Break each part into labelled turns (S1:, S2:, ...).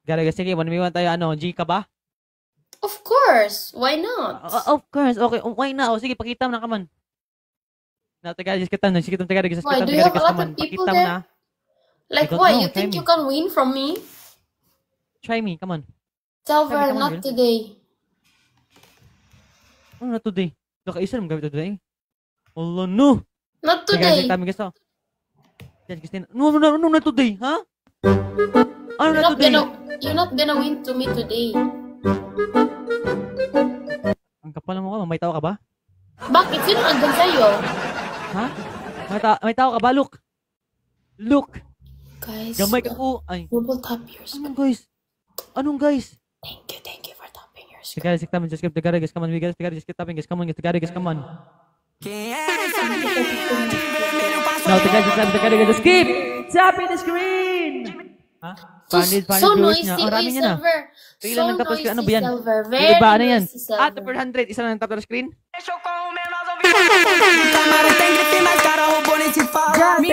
S1: Garagas, sige, 1v1 tayo, ano, G ka ba?
S2: Of course, why not?
S1: Of course, okay, why na? O, sige, pakita mo na, come on. Garagas kita, no, sige, Garagas,
S2: Why, do you have a lot of people
S1: pakita mo na.
S2: there? Like, why? You think you can win from me?
S1: Try me, come on.
S2: Delver, not today.
S1: Oh, not today. Nakaisa naman gamit today. Allah, no!
S2: Not today.
S1: Sige, kami gusto. No, not today, ha? Ano na today?
S2: You're not gonna win to me today.
S1: Ang kapal mo ka, may tao ka ba?
S2: Bakit? Sino andun sa'yo?
S1: Ha? May tao ka ba? Look!
S2: Guys,
S1: Gamay ka po. Ay.
S2: double tap your screen.
S1: Anong guys?
S2: Thank you for tapping your screen.
S1: Guys, come on, just skip the Garagas, come on, we guys, just keep tapping, guys, come on, get the Garagas, come on. Now, the guys, the Garagas, just keep tapping the screen! Ha?
S2: So noisy,
S1: rami niya na.
S2: So noisy,
S1: ano ba yan?
S2: Silver.
S1: Yung
S2: Very
S1: iba, ano yan?
S2: noisy, Silver.
S1: Per 100, isa lang tap the screen? Thank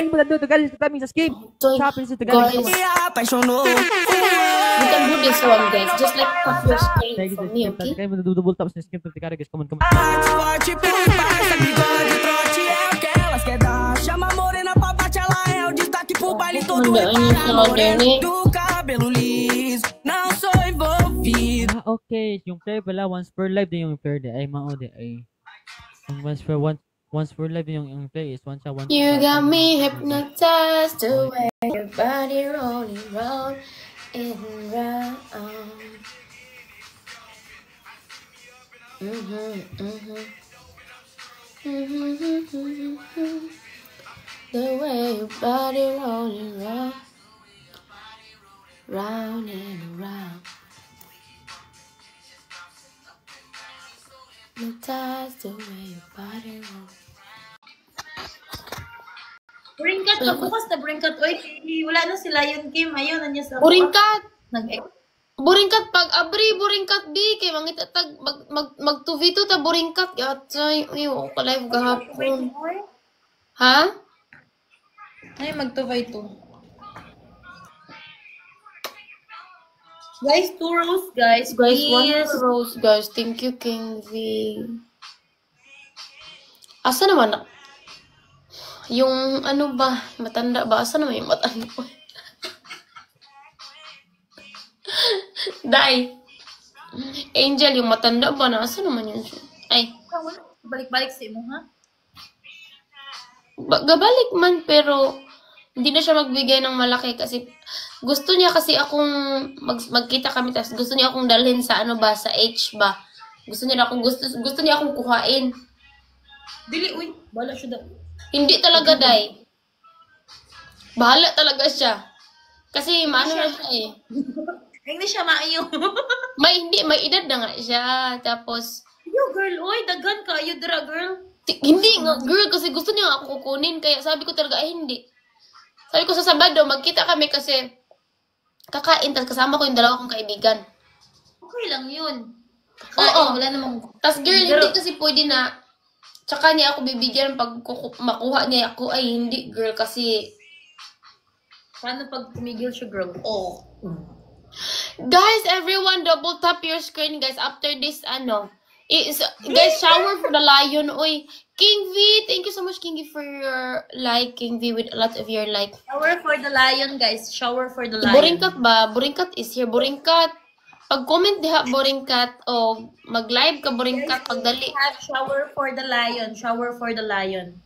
S1: you the guys, tapping, just keep tapping the Garagas.
S2: You can do this one, guys. Just like tap your screen for me, okay?
S1: Kaya mo double taps na skip the Garagas, come on. Okay, yung player pala once per live din yung player ay maode ay once per live yung play is once.
S2: You got me hypnotized the way your body rolling round and round. The way your body rolling round, round and around. Hypnotized the way your body rolling.
S3: Buringkat ka bukas na buringkat. Oy, wala na si Lion Kim. Ayun na niya sa...
S2: Buringkat! Buringkat pag abri, buringkat di. Kay mangitatag, mag 2v2 ta buringkat. Yatay, uy, ako ka-live gahapon. Ha?
S3: Ay, mag-2x2. Guys, 2 rows, guys.
S2: Guys,
S3: Please.
S2: 1 rose, guys. Thank you, King V. Asa naman na? Yung ano ba? Matanda ba? Asa naman yung matanda ko? Dai. Angel, yung matanda ba na? Asa naman yun siya? Ay.
S3: Balik-balik sa imo, ha?
S2: Gabalik man, pero hindi na siya magbigay ng malaki kasi gusto niya kasi akong magkita kami tapos gusto niya akong dalhin sa ano ba, sa H ba. Gusto niya akong kuhain.
S3: Dili, uy. Bala siya daw.
S2: Hindi talaga, Day. Bahala talaga siya. Kasi maano na siya eh.
S3: Hindi siya maayo.
S2: May edad na nga siya. Tapos,
S3: Yo, girl, oy, dagan ka. You dra, girl.
S2: hindi nga, girl, kasi gusto niya ako kukunin. Kaya sabi ko talaga, ay hindi. Sabi ko sa Sabado, magkita kami kasi kakain, tapos kasama ko yung dalawa kong kaibigan.
S3: Okay lang yun.
S2: Oo.
S3: Wala namang...
S2: Tapos girl, hindi kasi pwede na, tsaka niya ako bibigyan pag makuha niya ako, ay hindi girl kasi...
S3: Paano pag tumigil siya, girl? Oh.
S2: Guys, everyone, double tap your screen, guys, after this, guys, shower for the lion, oy. King V, thank you so much, King V, for your like, King V, with a lot of your like.
S3: Shower for the lion, guys. Shower for the lion.
S2: Buringkat ba? Buringkat is here. Buringkat. Pag-comment diha, Buringkat. O mag-live ka, Buringkat. Pagdali.
S3: Shower for the lion. Shower for the lion.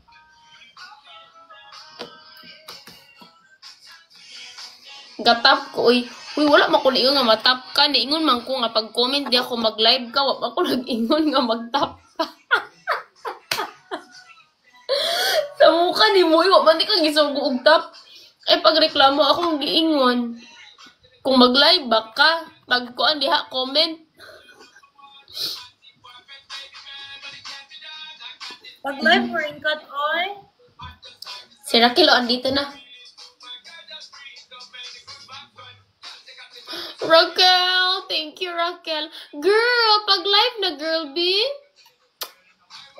S2: Gatap ko, uy. Uy, wala makuliyo nga matap ka. Niingon man ko nga pag-comment di ako mag-live ka. Wala ako nag-ingon nga mag-tap ka. Sa mukha ni mo, iwa man di ka gisog og tap. Eh, pag-reklamo akong giingon. Kung mag-live ba ka, pag-kuan diha, comment.
S3: Pag-live for Inkat, oy.
S2: Si Raquel, andito na. Raquel! Thank you, Raquel. Girl! Pag-live na, girl, B.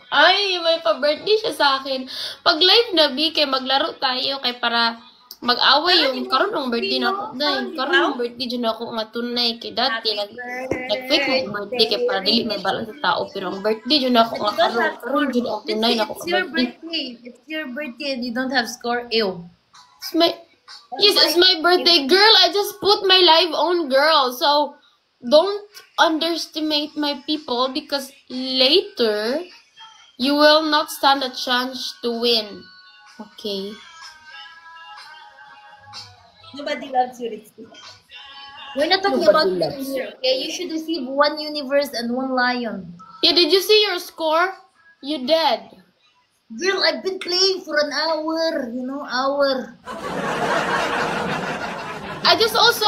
S2: Ay, may pa-birthday siya sa akin. Pag-live na, B, kay maglaro tayo, kay para mag-away yung karon ang birthday na ako dai. Karon ang birthday jud ako nga tunay kay dati nag-fake mo birthday kay para dili may balance sa tao pero ang birthday jud ako nga karon jud ako tunay na ako
S3: It's your
S2: birthday.
S3: birthday. It's your birthday and you don't have score. Ew.
S2: It's my Yes, it's my birthday, girl. I just put my live on, girl. So don't underestimate my people because later you will not stand a chance to win. Okay.
S3: Nobody loves you, Ritzy. We're not talking
S2: Nobody
S3: about
S2: loves
S3: here. Okay, you should receive 1 universe and 1 lion.
S2: Yeah, did you see your score? You dead.
S3: Girl, I've been playing for an hour. You know, hour.
S2: I just also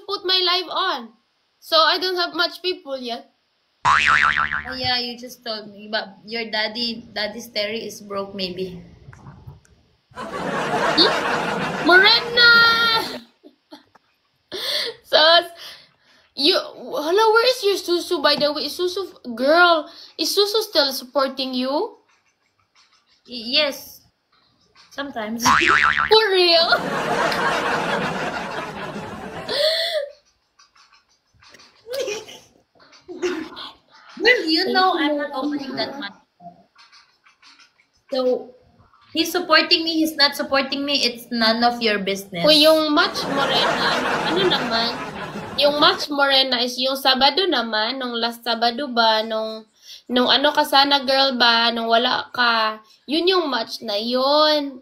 S2: put my live on. So I don't have much people yet.
S3: Oh yeah, you just told me. But your daddy's Terry is broke maybe.
S2: Morena! So, hello, where is your Susu, by the way? Girl, is Susu still supporting you?
S3: Yes. Sometimes.
S2: For real?
S3: Well, you know I'm not opening that much. So, he's supporting me, he's not supporting me, it's none of your business.
S2: Kung yung match Morena, ano naman? Yung match Morena is yung Sabado naman, nung last Sabado ba, nung ano ka sana girl ba, nung wala ka, yun yung match na yun.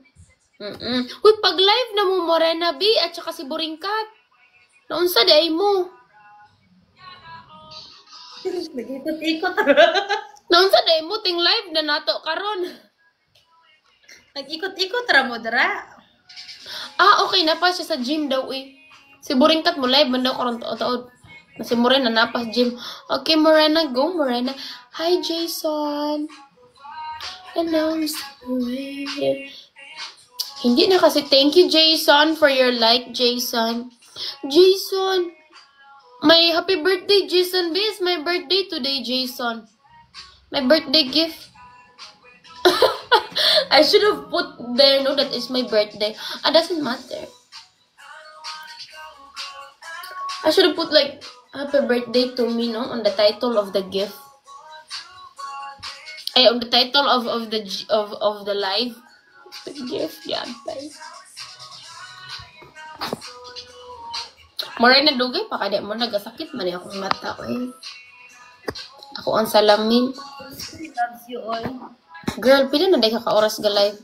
S2: Uy, pag live na mo Morena B at saka si Buringkat, noon sa day mo.
S3: Nag-ikot-ikot.
S2: Noon sa day mo, ting live na nato karon.
S3: Nag-ikot-ikot ra mo, dara.
S2: Ah, okay, napa siya sa gym daw eh. Si Buringkat mo live, man daw karon taod. Si Morena napa sa gym. Okay, Morena, go Morena. Hi, Jason. Hello, Hindi na kasi. Thank you, Jason, for your like, Jason. Jason. My happy birthday, Jason. It's my birthday today, Jason. My birthday gift. I should have put there, no, that is my birthday. Doesn't matter. I should have put like, happy birthday to me, no, on the title of the gift. Ay, on the title of the live. The gift, yeah, guys. Moray na dugay pa kada mo nagasakit man akong mata ko eh. Ako ang salamin.
S3: He loves you all.
S2: Girl, pila na day ka oras ga live?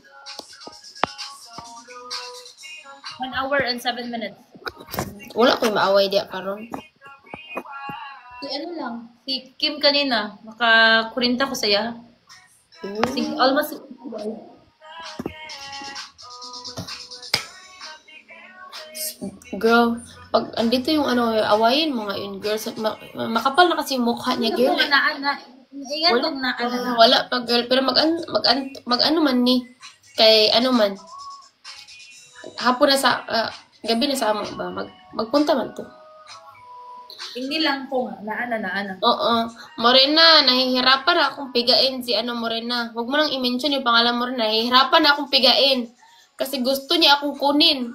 S3: 1 hour and 7 minutes.
S2: Wala ko'y maaway diya karon.
S3: Si ano lang, si Kim kanina, makakurinta ko saya. Almost 6 hours.
S2: Girl, pag andito yung ano, awayin mo nga yun, girl. Makapal na kasi yung mukha niya, girl.
S3: Ingat
S2: Wala,
S3: kong na.
S2: wala pa, girl. Pero mag-ano man ni. Kay ano man. Hapon na sa, gabi na sa amo ba? Magpunta man to.
S3: Hindi lang po naana.
S2: Oo. Morena, nahihirapan na akong pigain si ano Morena. Huwag mo nang i-mention yung pangalan mo rin. Nahihirapan na akong pigain. Kasi gusto niya akong kunin.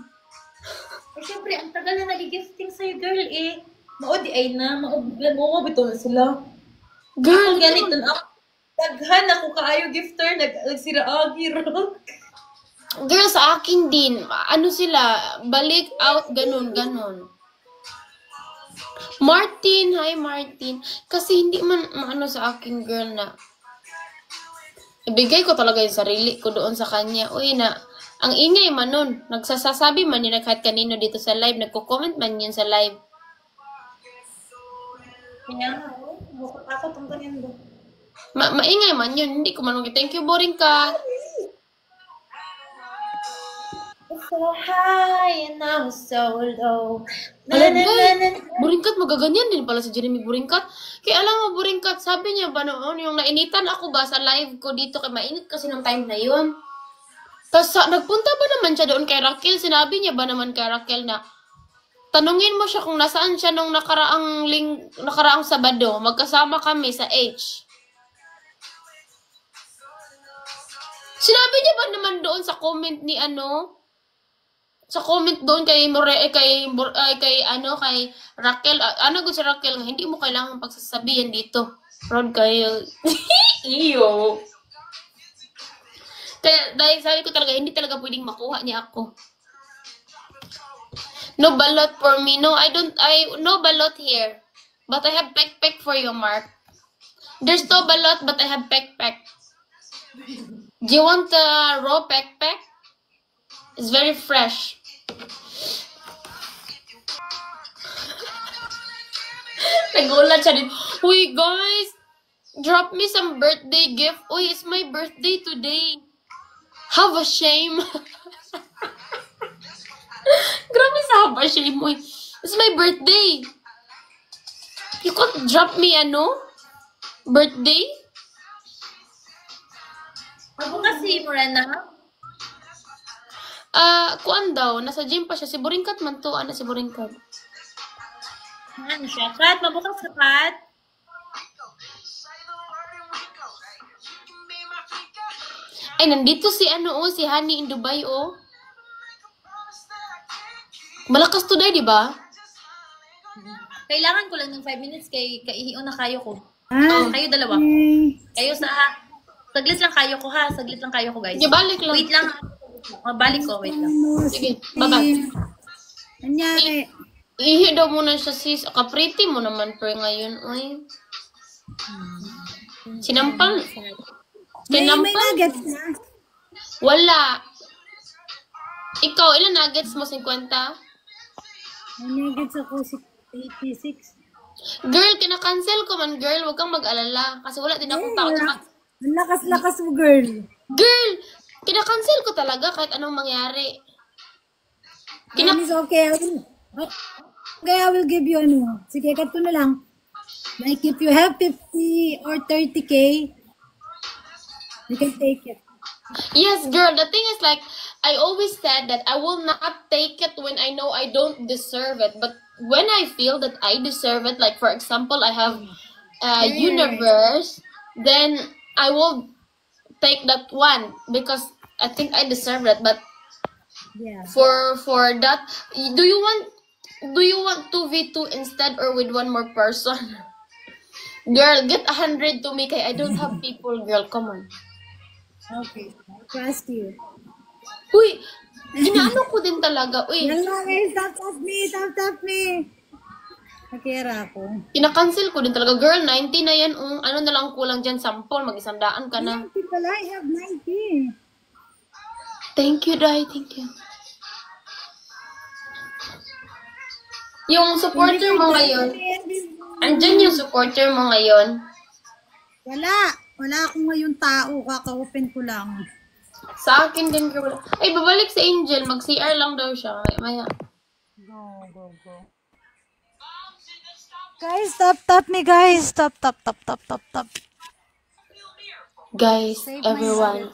S3: Eh, syempre, ang tagal na nag-gifting sa'yo, girl, eh. Maudi ay na, maubito na sila.
S2: Girl,
S3: Ganito na ako. Daghan ako kaayo gifter, nagsiraagi ro.
S2: girl, sa akin din. Ano sila? Balik out, ganun. Martin, hi Martin. Kasi hindi man ano sa akin, girl, na ibigay ko talaga yung sarili ko doon sa kanya. Uy, na ang ingay man nun. Nagsasasabi man yun kahit kanino dito sa live. Nagko-comment man yun sa live.
S3: Kanya nga, mukha tong ganyan do.
S2: Maingay man yun. Hindi ko man thank you, boring ka.
S3: So high and now so low.
S2: Alam ba, Buringkat, magaganyan din pala si Jeremy Buringkat. Kaya alam mo, Buringkat, sabi niya ba noon, yung nainitan ako ba sa live ko dito, kaya mainit kasi ng time na yun. Tapos nagpunta ba naman siya doon kay Raquel? Sinabi niya ba naman kay Raquel na tanungin mo siya kung nasaan siya nung nakaraang Sabado. Magkasama kami sa H. Sinabi niya ba naman doon sa comment ni ano? sa comment doon kay kay Raquel, ano gud si Raquel nga hindi mo kailangan pagsasabihan dito. Proud kayo. Iyo. Kaya dahil sabi ko talaga hindi talaga pwedeng makuha niya ako. No balot for me. No, no balot here. But I have peck for you, Mark. There's no balot, but I have peck. Do you want the raw peck? It's very fresh. Nagulat siya din. Uy, guys! Drop me some birthday gift. Uy, it's my birthday today. Have a shame. Grabe sa have a shame. Uy, it's my birthday. You could drop me, birthday?
S3: Ako kasi, Morena.
S2: Kuan daw. Nasa gym pa siya. Si Buringkat man to. Si Buringkat.
S3: Ano siya? Kat, mabukas ka, Kat.
S2: Ay, nandito si si Honey in Dubai, Malakas today, di ba?
S3: Kailangan ko lang ng 5 minutes kay kaihiyon na kayo ko. Kayo dalawa. Kayo sa saglit lang kayo ko ha. Saglit lang kayo ko, guys.
S2: Sige, balik lang.
S3: Wait lang. Balik ko, wait lang.
S2: Sige, bye-bye.
S4: Anyari?
S2: Ihi daw muna siya, sis. Kapriti mo naman per ngayon, uy. Sinampal.
S4: May
S2: Sinampal.
S4: nuggets na.
S2: Wala. Ikaw, ilan nuggets mo? 50?
S4: May nuggets ako 86.
S2: Girl, kinakancel ko man, girl. Huwag kang mag-alala. Kasi wala din akong tao.
S4: Wala. Ang lakas-lakas mo, girl.
S2: Girl, kinakancel ko talaga kahit anong mangyari.
S4: It's okay. Okay, I will give you Sige, kato na lang. Like, if you have 50 or 30K, you can take it.
S2: Yes, girl. The thing is, like, I always said that I will not take it when I know I don't deserve it. But when I feel that I deserve it, like, for example, I have universe, then I will take that one because I think I deserve it. But
S4: Yeah.
S2: for that, do you want 2v2 instead or with one more person? Girl, get 100 to me kay I don't have people, girl. Come on.
S4: Okay. I trust you.
S2: Uy, inaano ko din talaga. Uy,
S4: Yalla, guys. Tap me. Nakira ako.
S2: kinakancel ko din talaga. Girl, 90 na yan. Ano na lang kulang dyan, sample. Mag-100 ka na.
S4: 90 pala. I have 90.
S2: Thank you, Dai. Thank you. Yung supporter mo ngayon, andyan yung supporter mo ngayon.
S4: Wala akong ngayon tao. Kaka-open ko lang.
S2: Sa akin din, girl. Ay, babalik sa Angel. Mag-CR lang daw siya. Maya.
S4: Go. Guys, tap me, guys. Tap.
S2: Guys,
S4: Save my
S2: everyone.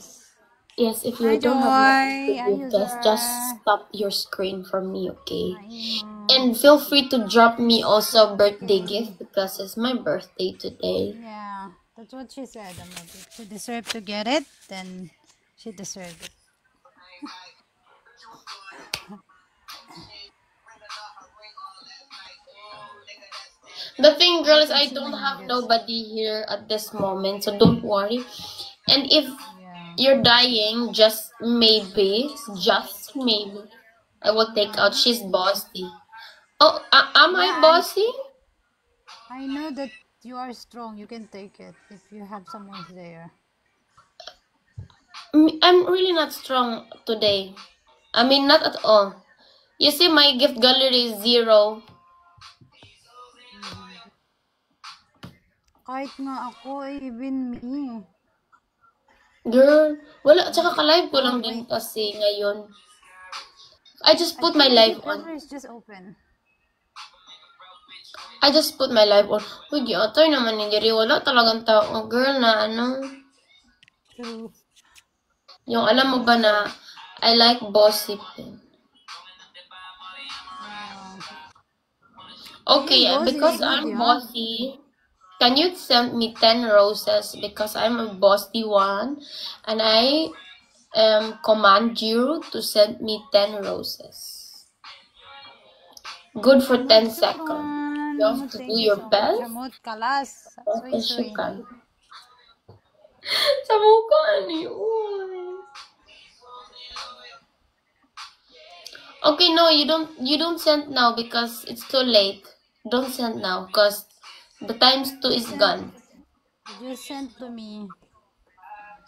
S2: Yes, if you
S4: Hi,
S2: don't
S4: Joy.
S2: have
S4: Hi,
S2: nothing to guys,
S4: Joy.
S2: just stop your screen for me, okay? And feel free to drop me also birthday gift because it's my birthday today.
S4: Yeah, that's what she said. If she deserved to get it, then she deserved it.
S2: The thing, girl, is I don't have nobody here at this moment, so don't worry. And if you're dying, just maybe, I will take out. She's bossy. Oh, am I bossy?
S4: I know that you are strong. You can take it if you have someone there.
S2: I'm really not strong today. I mean, not at all. You see, my gift gallery is 0.
S4: Kahit nga ako, even me.
S2: Girl, wala. Tsaka ka-live ko lang din kasi ngayon. I just put my live on.
S4: Camera is just open.
S2: I just put my live on. Uy, di otoy naman ni Jerry. Wala talagang tao. Girl, na ano.
S4: True.
S2: Yung alam mo ba na I like gossiping. Okay,
S4: Bossy,
S2: because
S4: good,
S2: I'm
S4: yeah.
S2: bossy, can you send me 10 roses because I'm a bossy one and I command you to send me 10 roses. Good for 10 seconds. You have to do your best.
S4: Jamot kalas. Soy.
S2: Sa mukha yun. Okay, no, you don't send now because it's too late. Don't send now because the times 2 is gone.
S4: Just send to me.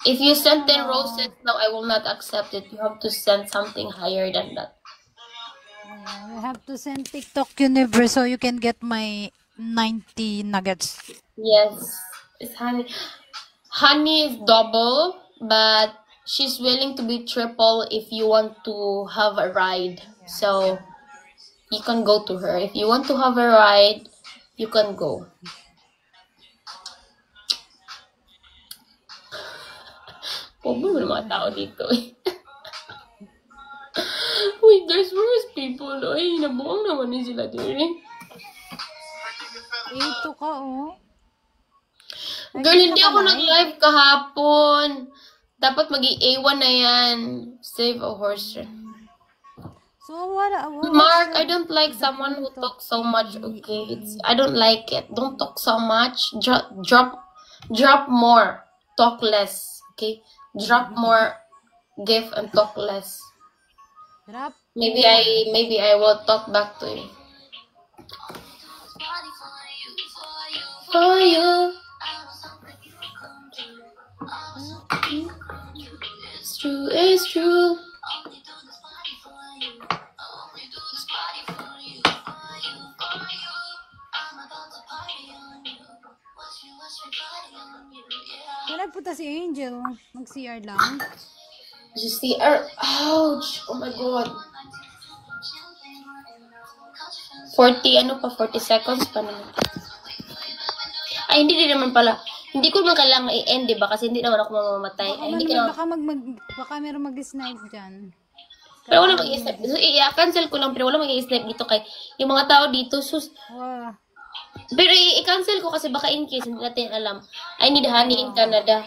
S2: If you send 10 roses now, I will not accept it. You have to send something higher than that.
S4: You have to send TikTok Universe so you can get my 90 nuggets.
S2: Yes, it's honey. Honey is double, but she's willing to be triple if you want to have a ride. So you can go to her. If you want to have a ride, you can go. Pobre mo ng mga tao dito eh. Wait, there's worse people. Ay, nabuang naman din sila dito.
S4: Ito ka, oh.
S2: Girl, hindi ako nag-live kahapon. Dapat mag-A1 na yan. Save a horse.
S4: So, what
S2: Mark, I don't like someone who talks so much, okay? I don't like it. Don't talk so much. Drop more. Talk less, okay? Drop more, give, and talk less.
S4: Drop.
S2: Maybe I will talk back to you. For you. It's true.
S4: Wala punta si Angel. Mag-CR lang.
S2: You see her? Ouch! Oh my god. 40 seconds pa naman. Ay, hindi din naman pala. Hindi ko naman kailangan i-end, diba? Kasi hindi naman ako mamamatay. Ay, hindi ko naman.
S4: Baka meron mag-snipe dyan.
S2: Pero wala mag-i-snipe. So, i-cancel ko lang, pero wala mag-i-snipe dito kay yung mga tao dito. Sus.
S4: Wow.
S2: Pero i-cancel ko kasi baka in case hindi natin alam. I need honey in Canada.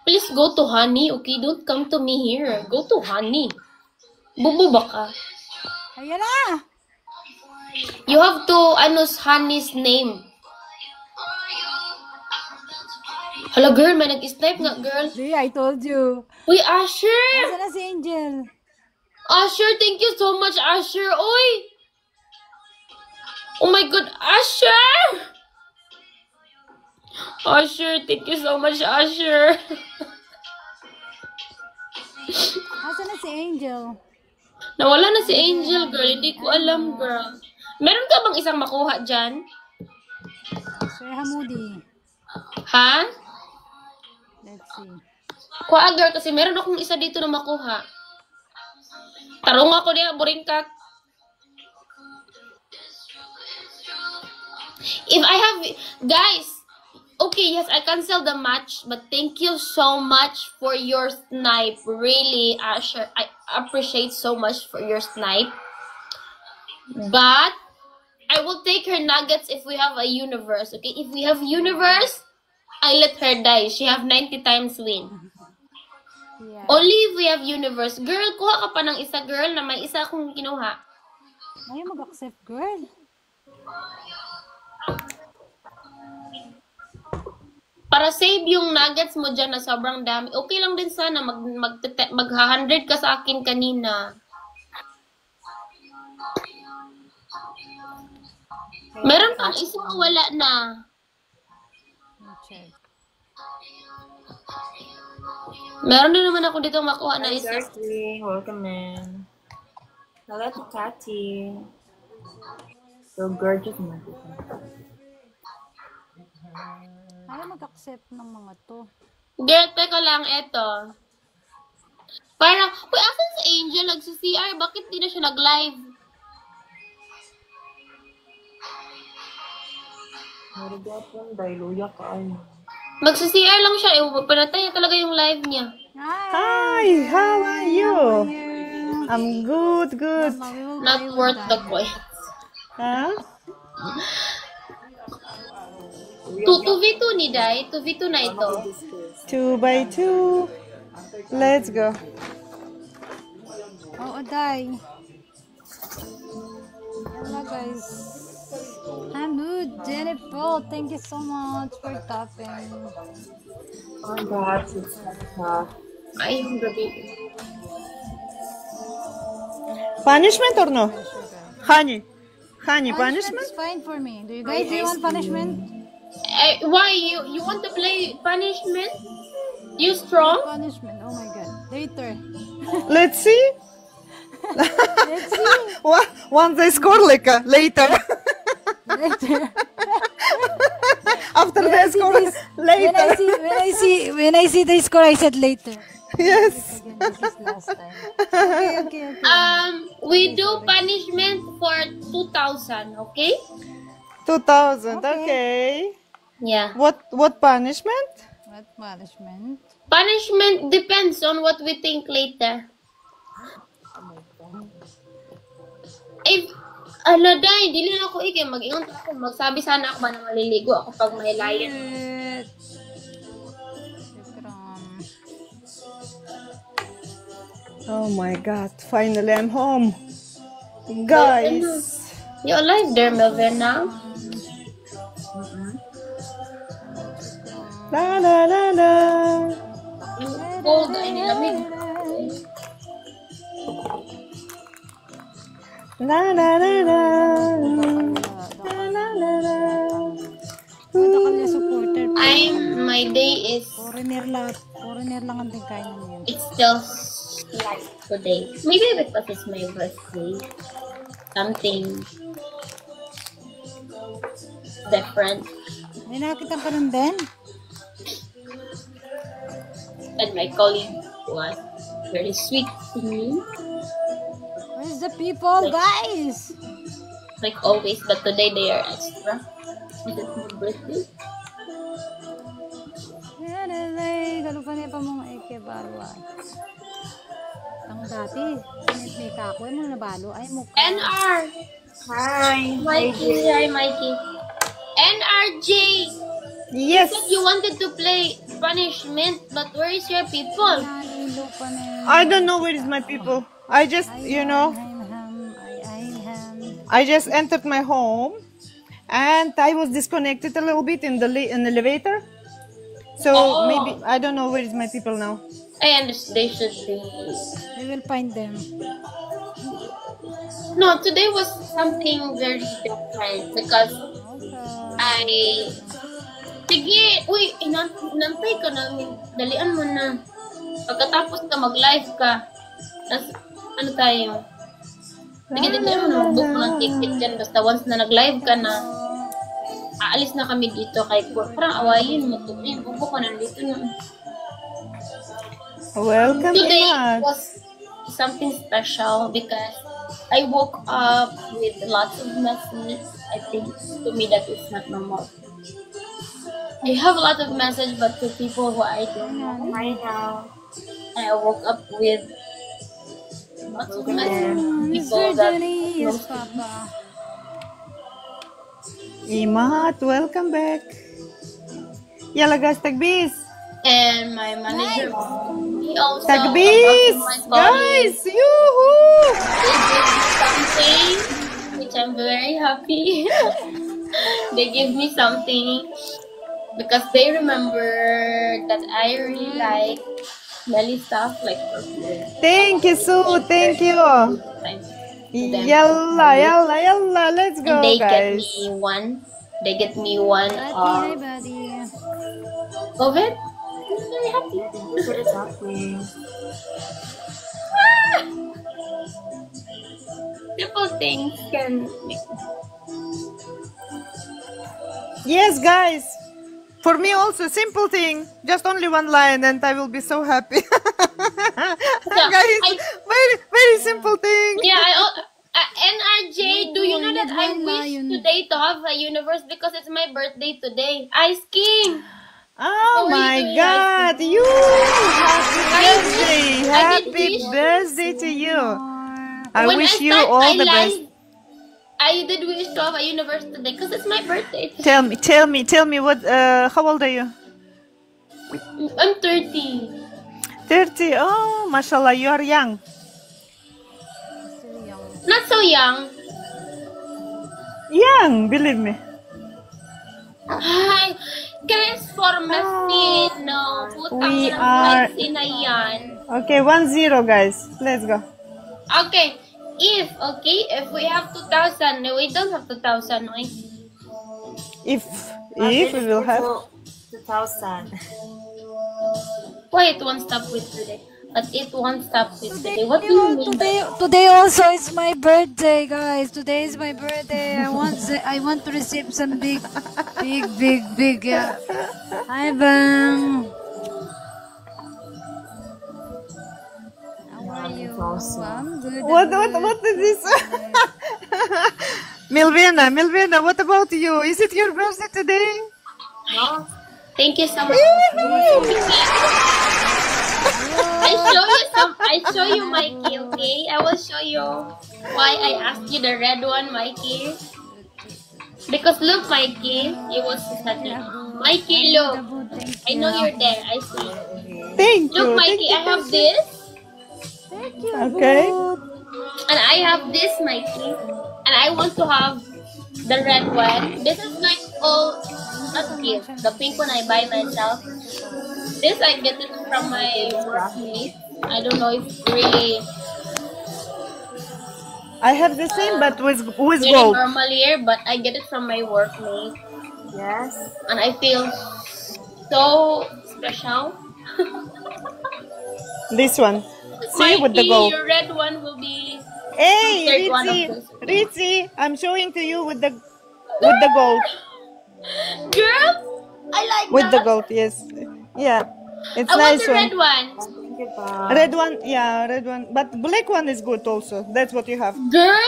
S2: Please go to honey, okay? Don't come to me here. Go to honey. Bubo ba ka?
S4: Ayan na!
S2: You have to, honey's name. Hala, girl, may nag-snipe nga, girl.
S4: See, I told you.
S2: Uy, Asher!
S4: Nasaan na si Angel?
S2: Asher, thank you so much, Asher. Uy! Oh my God, Asher! Asher, thank you so much, Asher.
S4: Nasaan na si Angel?
S2: Nawala na si Angel, girl. Hindi ko alam, girl. Meron ka bang isang makuha dyan?
S4: Sir Hamudi.
S2: Ha?
S4: Let's see.
S2: Kuha, girl, kasi meron akong isa dito na makuha. Tarong ako niya, boring ka. If I have, guys, okay, yes, I canceled the match, but thank you so much for your snipe. Really, Asher, I appreciate so much for your snipe. But I will take her nuggets if we have a universe, okay? If we have universe, I let her die. She have 90 times win.
S4: Yeah.
S2: Only if we have universe. Girl, kuha ka pa ng isa, girl, na may isa akong kinuha.
S4: Ayaw mag-accept, girl.
S2: Para save yung nuggets mo dyan na sobrang dami. Okay lang din sana. Mag-100 ka sa akin kanina. Meron pang isa wala na.
S4: Check.
S2: Meron din naman ako dito makuha na isa.
S5: Darling, welcome in. Hello to Cathy. So gorgeous mo.
S4: Ayaw mag-accept ng mga to.
S2: Girl, teka lang, eto. Parang, uy, asan si Angel? Nagsi-CR, bakit di na siya nag-live?
S5: Marigapon, dahil ka ay.
S2: Magsi-CR lang siya, panatay talaga yung live niya.
S5: Hi, how are you? I'm good.
S2: Not worth the coin.
S5: Huh?
S2: 2v2 ni Dai, 2v2 na ito.
S5: 2 by 2. Let's go.
S4: Oh, die. Hello, guys. Hamud, Jennifer, thank you so much for tapping.
S5: Oh God, it's tough.
S2: Ay, gabi.
S5: Punishment or no? Honey, honey,
S4: Punishment
S5: punishment?
S4: is fine for me. Do you guys want punishment?
S2: Why you want to play punishment? You strong?
S4: Punishment. Oh my god. Later.
S5: Let's see.
S4: Let's see.
S5: Once I score, like later.
S4: Later.
S5: After the score, later.
S4: When I see the score, I said later.
S5: Yes.
S4: Again, this is last time. Okay.
S2: We do punishment for 2,000, okay?
S5: 2,000. Okay.
S2: Yeah.
S5: What punishment?
S4: What punishment?
S2: Punishment depends on what we think later. If, day, dili na ako ikay, mag-ingon ako, magsabi sana ako ba na maliligo ako pag may lion.
S4: Shukran.
S5: Oh my God! Finally, I'm home, guys.
S2: You alive there, Melvin, now?
S5: La la la la.
S2: Cold, ay nilamig.
S5: La la la la. La la la la.
S4: Ito kanya supporter.
S2: My day is,
S4: Foreigner lang ang tingkain niya.
S2: it's still light today. Maybe because it's my birthday. Something different.
S4: May nakita ka nun din?
S2: And my colleague was very sweet to me,
S4: Where's the people, guys?
S2: like always, but today they are extra. Is it my birthday?
S4: Yan, ay, galupan niya pa mong eke barwa. Ang dati, sinit may kakoy mo nabalo, ay mukha.
S2: NR!
S5: Hi.
S2: Mikey, hi Mikey. NRJ!
S5: Yes.
S2: Said you wanted to play punishment, but where is your people?
S4: Nanilo pa na yun.
S5: I don't know where is my people. I just, I just entered my home, and I was disconnected a little bit in the elevator. So maybe I don't know where is my people now.
S2: I understand they should be.
S4: We will find them.
S2: No, today was something very different because sige, uy, inantay ka namin. Dalian mo na. Pagkatapos ka mag-live ka, tas, ano tayo? Sige, dalian mo na. Mag-book mo ng ticket dyan. Basta once na nag-live ka na, aalis na kami dito kay Pur. Parang awayin mo to. Eh, bubo ka nandito na.
S5: Welcome
S2: Today
S5: back.
S2: was something special because I woke up with lots of messages. I think to me that is not normal. I have a lot of messages, but to people who I don't know right now, I woke up with lots of messages. People
S4: Mr.
S2: that
S4: Johnny, yes, Papa.
S5: Imat, welcome back. Yalla guys, tagbis.
S2: and my manager, he also
S5: Tagbis,
S2: my colleagues,
S5: guys, yoo-hoo.
S2: they gave me something, which I'm very happy. They give me something because they remember that I really like smelly stuff like perfume.
S5: Thank you, Sue. Thank you.
S2: Thanks to them.
S5: Yalla, let's go,
S2: And they get
S5: guys.
S2: me one. They get me one
S4: Hi, buddy.
S2: of it. I'm very happy. Simple things can make
S5: Yes, guys. For me also, simple thing. Just only one line and I will be so happy. Guys, very simple thing.
S2: Yeah, NRJ, do you know that I wish today to have a universe because it's my birthday today? Ice King!
S5: Oh
S2: How are
S5: my
S2: you doing,
S5: God, you happy birthday.
S2: I did
S5: Happy
S2: wish-
S5: birthday to you. I
S2: When
S5: wish you
S2: start
S5: all
S2: my
S5: the best.
S2: live, I did wish to have a universe today because it's my birthday.
S5: Tell me what how old are you?
S2: I'm 30.
S5: 30. Oh, mashallah, you are young.
S2: Not so young.
S5: Young, believe me.
S2: Ay, guys, formasin, no. Putang
S5: We
S2: ina,
S5: are-
S2: fancy na yan.
S5: Okay, 1-0, guys. Let's go.
S2: Okay, if we have 2,000, no, we don't have 2,000, no.
S5: If we will have.
S3: 2,000.
S2: Why it won't stop with today? But it won't stop with today. What do you mean?
S4: Today also is my birthday, guys. Today is my birthday. I want to receive some big. Hi, Bang. How are you? I'm good.
S5: What is this? Milvina, what about you? Is it your birthday today?
S2: No. Thank you so much. I show you Mikey, okay? I will show you why I asked you the red one, Mikey. Because look, Mikey, you will see something. Mikey, look. I know you're there. I see.
S5: Thank you.
S2: Look, Mikey, I have this.
S5: Okay.
S2: And I have this, Mikey. And I want to have the red one. This is like all not gift. The pink one I buy myself. This I get it from my workmate. I don't know if really
S5: I have the same, but with
S2: really
S5: gold.
S2: normal here, but I get it from my workmate.
S3: Yes.
S2: And I feel so special.
S5: This one. See, with the
S2: Mikey,
S5: gold.
S2: your red one will be
S5: Hey,
S2: third one of
S5: Ritzy, I'm showing to you with the gold.
S2: girl. I like
S5: With the
S2: that.
S5: gold, yes. Yeah. It's
S2: I want
S5: nice
S2: the
S5: one.
S2: red one.
S3: Thank you, Pa.
S5: Red one, yeah, red one. But black one is good also. That's what you have.
S2: Girl,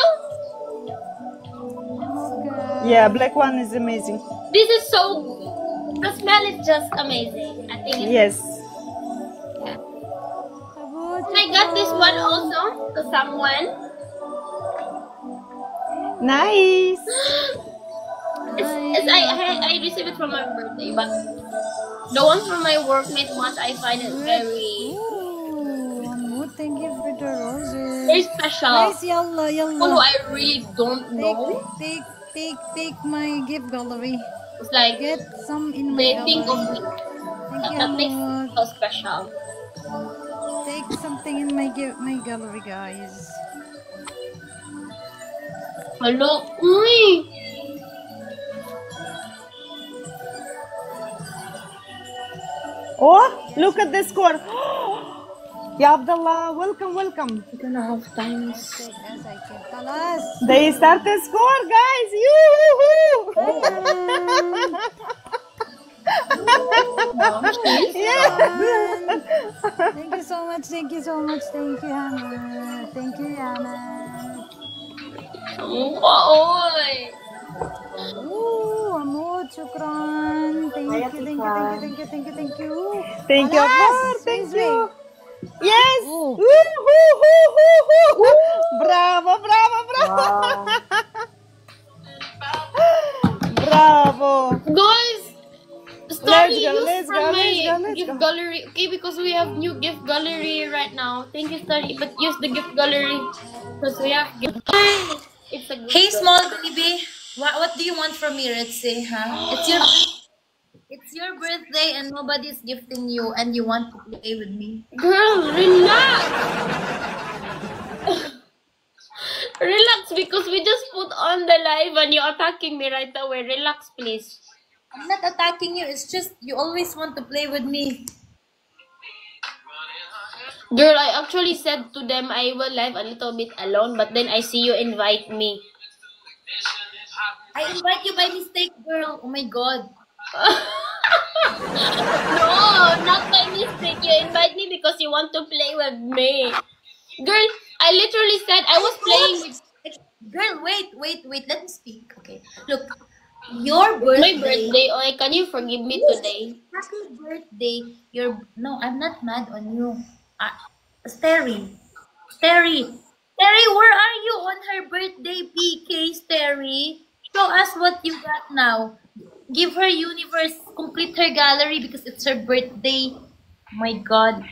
S5: Yeah, black one is amazing.
S2: this is so. The smell is just amazing. I think it's.
S5: Yes.
S2: I got this one also to someone.
S5: Nice.
S2: I received it from my birthday, but the one from my workmate once I find it very
S4: Oh, thank you for the roses.
S2: very special.
S4: Nice, yalla,
S2: Who
S4: yalla.
S2: I really don't know.
S4: Take my gift gallery.
S2: It's like
S4: Get some in my
S2: they
S4: gallery.
S2: think of me.
S4: Thank you,
S2: That makes
S4: Amor.
S2: it so special.
S4: Take something in my gallery, guys.
S2: Hello, uy.
S5: Oh, look at the score. Ya Abdullah, welcome.
S2: We're gonna have times.
S4: Take as I can. Talas.
S5: They start the score, guys. Yoo-hoo!
S4: Thank you so much. Thank you, Hannah. Thank you, Hannah.
S2: Oy.
S4: Ooh, Amor, shukran. Thank you.
S5: Thank you,
S4: Talas,
S5: Akbar. Thank
S4: Rizwi.
S5: you. Yes.
S4: Oh.
S5: Woo-hoo-hoo-hoo-hoo. Bravo. Bravo.
S2: Guys, Starry,
S5: Let's
S2: use from my
S5: go.
S2: gift gallery. Okay, because we have new gift gallery right now. Thank you, Starry, but use the gift gallery because we have gift. It's a good
S3: Hey,
S2: girl.
S3: small baby. What do you want from me, Ritzy, huh? It's your birthday and nobody's gifting you and you want to play with me.
S2: Girl, relax. Relax, because we just put on the live and you're attacking me right away. Relax, please.
S3: I'm not attacking you. It's just you always want to play with me.
S2: Girl, I actually said to them I will live a little bit alone, but then I see you invite me.
S3: I invite you by mistake, girl. Oh my god.
S2: No, not by mistake. You invite me because you want to play with me. Girl, I literally said I was playing with
S3: Girl, wait. Let me speak. Okay. Look, your birthday.
S2: my birthday. Oh, can you forgive me today?
S3: Happy birthday. No, I'm not mad on you. Terry, where are you on her birthday, PK, Terry? Show us what you got now. Give her universe, complete her gallery because it's her birthday. Oh my god.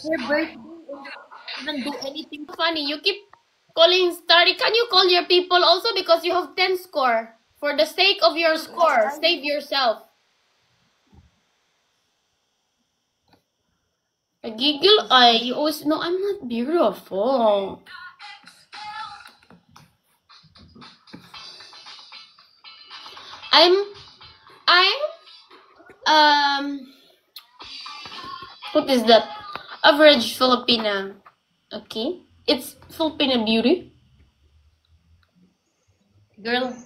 S3: Her birthday, even do anything.
S2: Funny, you keep calling Starry. Can you call your people also because you have 10 score? For the sake of your score, save yourself. A giggle eye. You always know I'm not beautiful. I'm what is that? Average Filipina. Okay. It's Filipina beauty.
S3: Girl,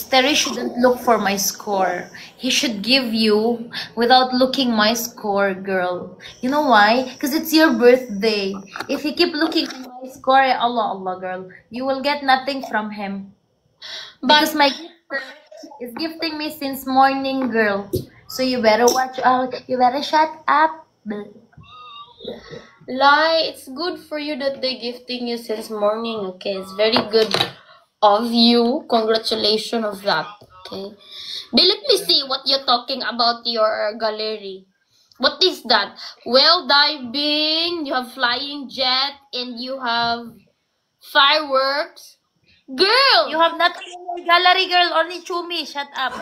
S3: Terry shouldn't look for my score. He should give you without looking my score, girl. You know why? Because it's your birthday. If you keep looking at my score, Allah, Allah, girl, you will get nothing from him. Because my gifter is gifting me since morning, girl. So you better watch out. You better shut up.
S2: Lie, it's good for you that they gifting you since morning, okay? It's very good of you. Congratulations of that, okay? But let me see what you're talking about your gallery. What is that? Well diving, you have flying jet, and you have fireworks. Girl!
S3: You have nothing in your gallery, girl. Only Chumi. Shut up.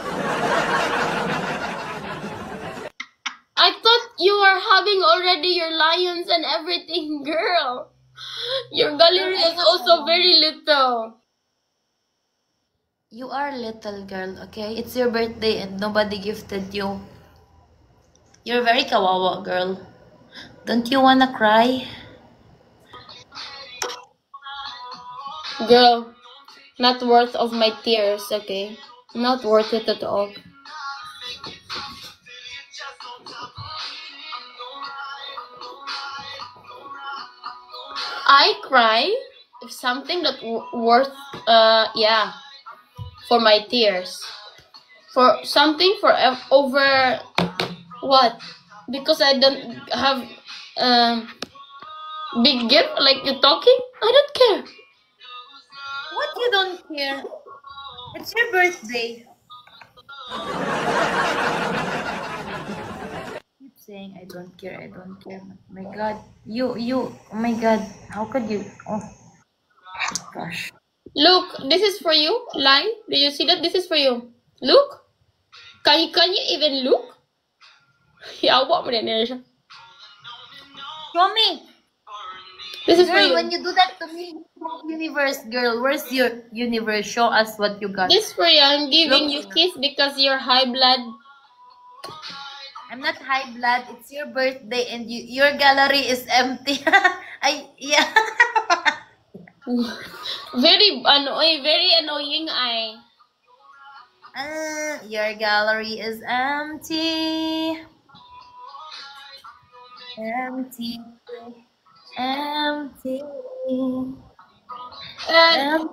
S2: I thought you were having already your lions and everything, girl. Your gallery is also very little.
S3: You are little, girl, okay? It's your birthday and nobody gifted you. You're very kawawa, girl. Don't you wanna cry?
S2: Girl, not worth of my tears, okay? Not worth it at all. I cry if something that worth, yeah, for my tears. For something for over what? Because I don't have big gift like you talking. I don't care.
S3: What you don't care? It's your birthday. Keep saying I don't care, I don't care. My God, you, oh my God, how could you? Oh, gosh.
S2: Look, this is for you. Line. Do you see that? This is for you. Look. Can you even look? Yeah, what more than
S3: Show me.
S2: This is for
S3: Girl,
S2: you.
S3: when you do that to me, universe, girl, where's your universe? Show us what you got.
S2: This for you. I'm giving
S3: Look.
S2: you kiss because you're high blood.
S3: I'm not high blood. It's your birthday and your gallery is empty. Yeah.
S2: Very annoying eye.
S3: Your gallery is empty. Empty. Empty. Empty.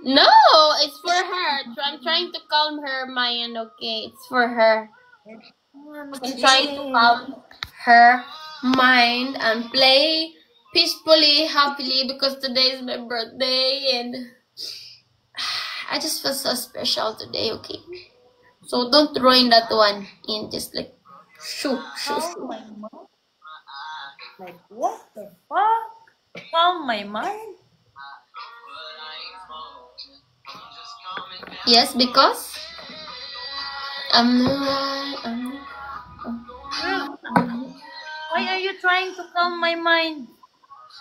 S2: No, it's for her. I'm trying to calm her mind, okay? It's for her. I'm trying to calm her mind and play peacefully, happily because today is my birthday and I just feel so special today, okay? So don't ruin that one in just like shoo.
S3: Like, what the fuck? Calm my mind?
S2: Yes, because
S3: Why are you trying to calm my mind?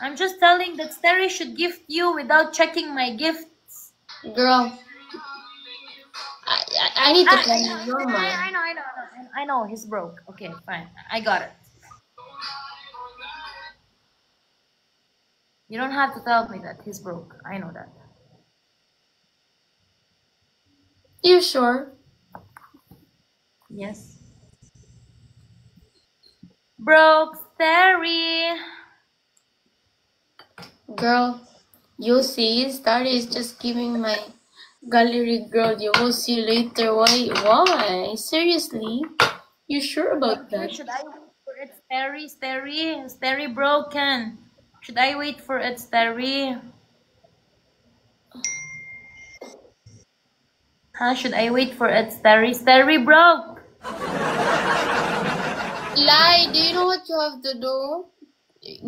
S3: I'm just telling that Terry should gift you without checking my gifts.
S2: girl, I need to calm your mind.
S3: I know, he's broke. Okay, fine. I got it. You don't have to tell me that he's broke. I know that.
S2: You sure?
S3: Yes. Broke Terry.
S2: Girl, you see, Starry is just giving my gallery, girl. You will see later. Why? Seriously? You sure about that?
S3: Should I wait for it, Terry? Terry broken. Should I wait for it, Terry? Huh? Should I wait for it? Starry broke.
S2: Lie, do you know what you have to do?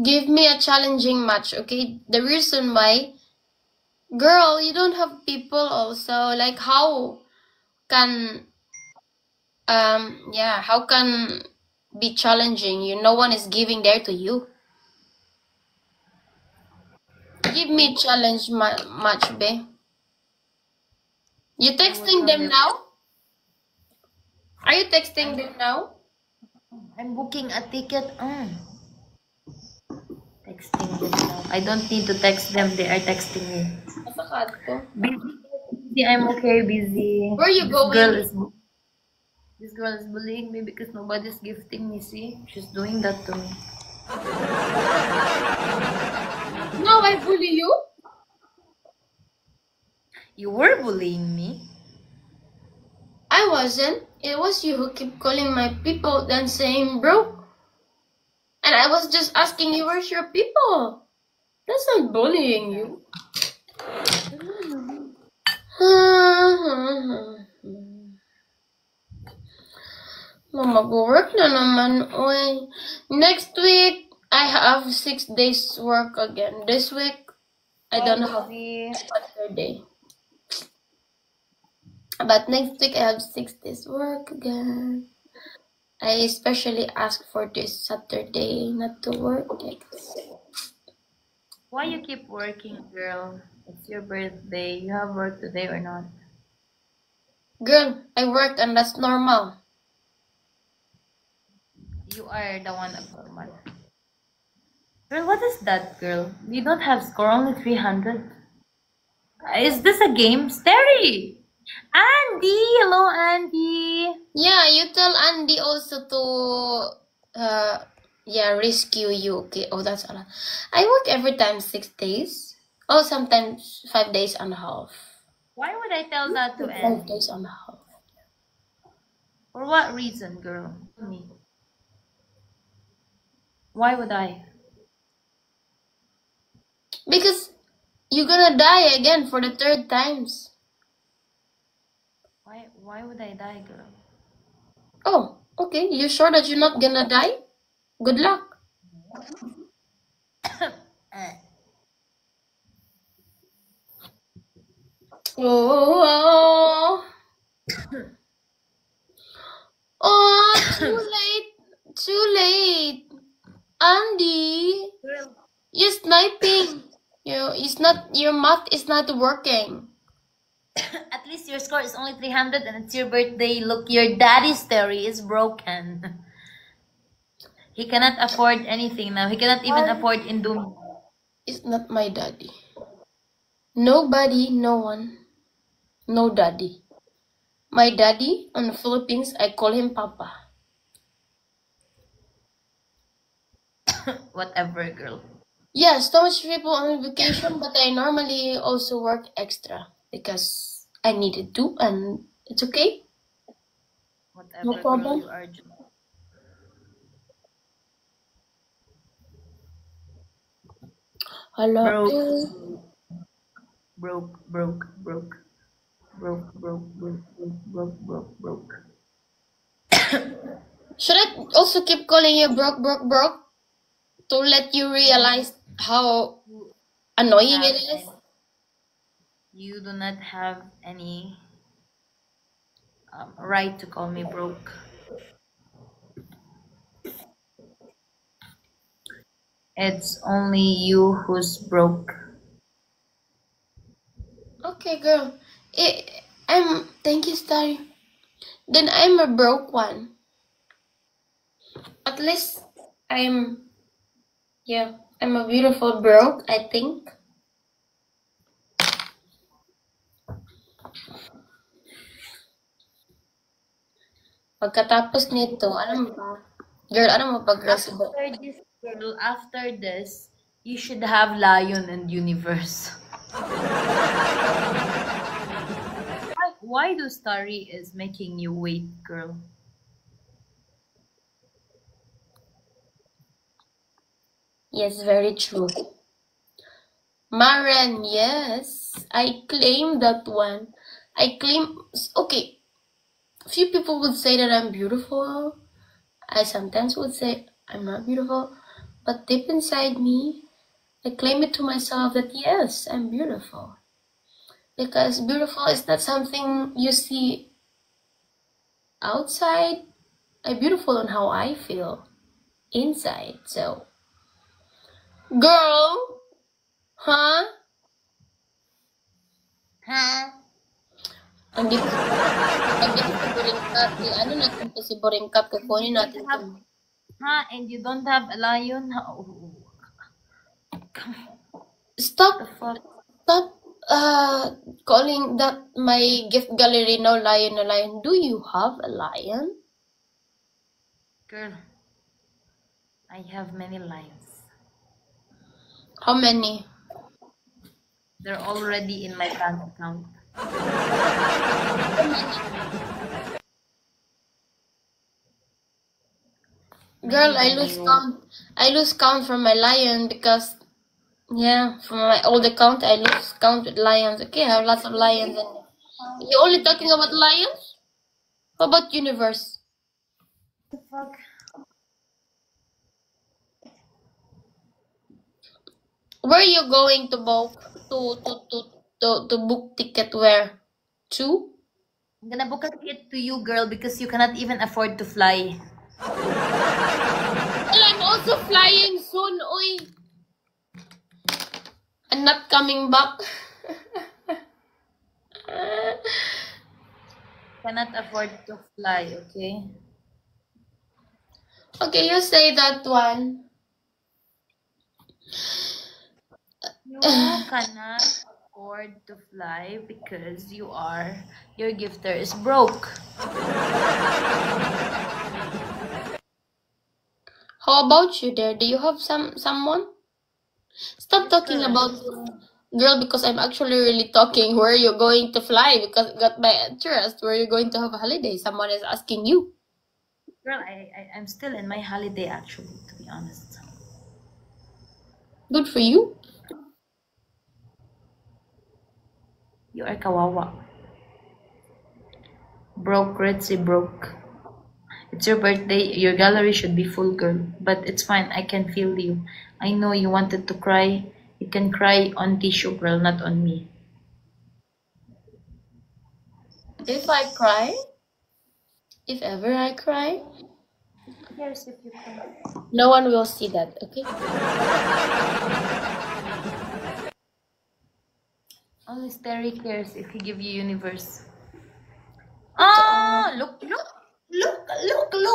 S2: Give me a challenging match, okay? The reason why, girl, you don't have people also. Like, how can, how can be challenging? No one is giving there to you. Give me challenge match, babe. You texting them now? Are you texting them now?
S3: I'm booking a ticket. Texting them now. I don't need to text them. They are texting me.
S2: Masakad ko.
S3: Busy. I'm okay. Busy.
S2: Where you going?
S3: This girl is bullying me because nobody's gifting me. See, she's doing that to me.
S2: No, I bully you?
S3: You were bullying me.
S2: I wasn't. It was you who kept calling my people then saying broke. And I was just asking you, where's your people? That's not bullying you. Mag-work na naman, oy. Next week, I have 6 days work again. This week, I don't have Saturday. But next week, I have 6 days work again. I especially asked for this Saturday not to work.
S3: Why you keep working, girl? It's your birthday. You have work today or not?
S2: Girl, I worked and that's normal.
S3: You are the one abnormal. Girl, what is that, girl? You don't have score, only 300. Is this a game? Starry! Andy! Hello, Andy!
S2: Yeah, you tell Andy also to, rescue you. Okay, oh, that's a lot. I work every time 6 days. Oh, sometimes 5 days and a half.
S3: Why would I tell that to
S2: 5
S3: Andy?
S2: days and a half.
S3: For what reason, girl? Tell me. Why would I?
S2: Because you're gonna die again for the 3rd times.
S3: Why would I die, girl?
S2: Oh, okay. You sure that you're not gonna die? Good luck. Oh, too late. Too late. Andy, you're sniping. Your math is not working.
S3: At least your score is only 300 and it's your birthday. Look, your daddy's theory is broken. He cannot afford anything now. He cannot even afford Indomie.
S2: It's not my daddy. Nobody, no one. No daddy. My daddy on the Philippines, I call him Papa.
S3: Whatever, girl.
S2: Yes, so much people on vacation, but I normally also work extra because I needed to, and it's okay.
S3: Whatever,
S2: No problem.
S3: Girl, you are
S2: Hello.
S3: Broke.
S2: Should I also keep calling you broke to let you realize how annoying it is?
S3: You do not have any right to call me broke. It's only you who's broke.
S2: Okay, girl. Thank you, Starry. Then I'm a broke one. At least I'm a beautiful broke, I think. Pagkatapos nito, alam mo ba? Girl, ano mo pag-resibo?
S3: After this, you should have Lion and Universe. Why do Starry is making you wait, girl?
S2: Yes, very true. Maren, yes. I claim that one. I claim, okay, few people would say that I'm beautiful. I sometimes would say I'm not beautiful, but deep inside me, I claim it to myself that yes, I'm beautiful. Because beautiful is not something you see outside. I'm beautiful on how I feel inside. So, girl, huh? Ang dito si Boringkat, ano natin to si Boringkat, kukunin natin to.
S3: And you don't have a lion?
S2: Stop calling that my gift gallery now lion na lion. Do you have a lion?
S3: Girl, I have many lions.
S2: How many?
S3: They're already in my bank account.
S2: Girl, I lose count from my lion because from my old account I lose count with lions. Okay, I have lots of lions and you only talking about lions? How about universe?
S3: What the fuck?
S2: Where are you going to book to book ticket where? To?
S3: I'm gonna book a ticket to you, girl, because you cannot even afford to fly.
S2: Well, I'm also flying soon, oy. I'm not coming back.
S3: Cannot afford to fly, okay?
S2: Okay, you say that one.
S3: You cannot afford to fly because your gifter is broke.
S2: How about you there? Do you have someone? Stop talking about girl because I'm actually really talking where you're going to fly because it got my interest. Where you're going to have a holiday? Someone is asking you.
S3: Girl, I'm still in my holiday actually, to be honest.
S2: Good for you.
S3: You are kawawa. Broke, Ritzy, broke. It's your birthday. Your gallery should be full, girl. But it's fine. I can feel you. I know you wanted to cry. You can cry on tissue, girl, not on me.
S2: If I cry? If ever I cry?
S3: Yes, if you cry.
S2: No one will see that, okay?
S3: Only Terry cares if he give you universe. Ah, look,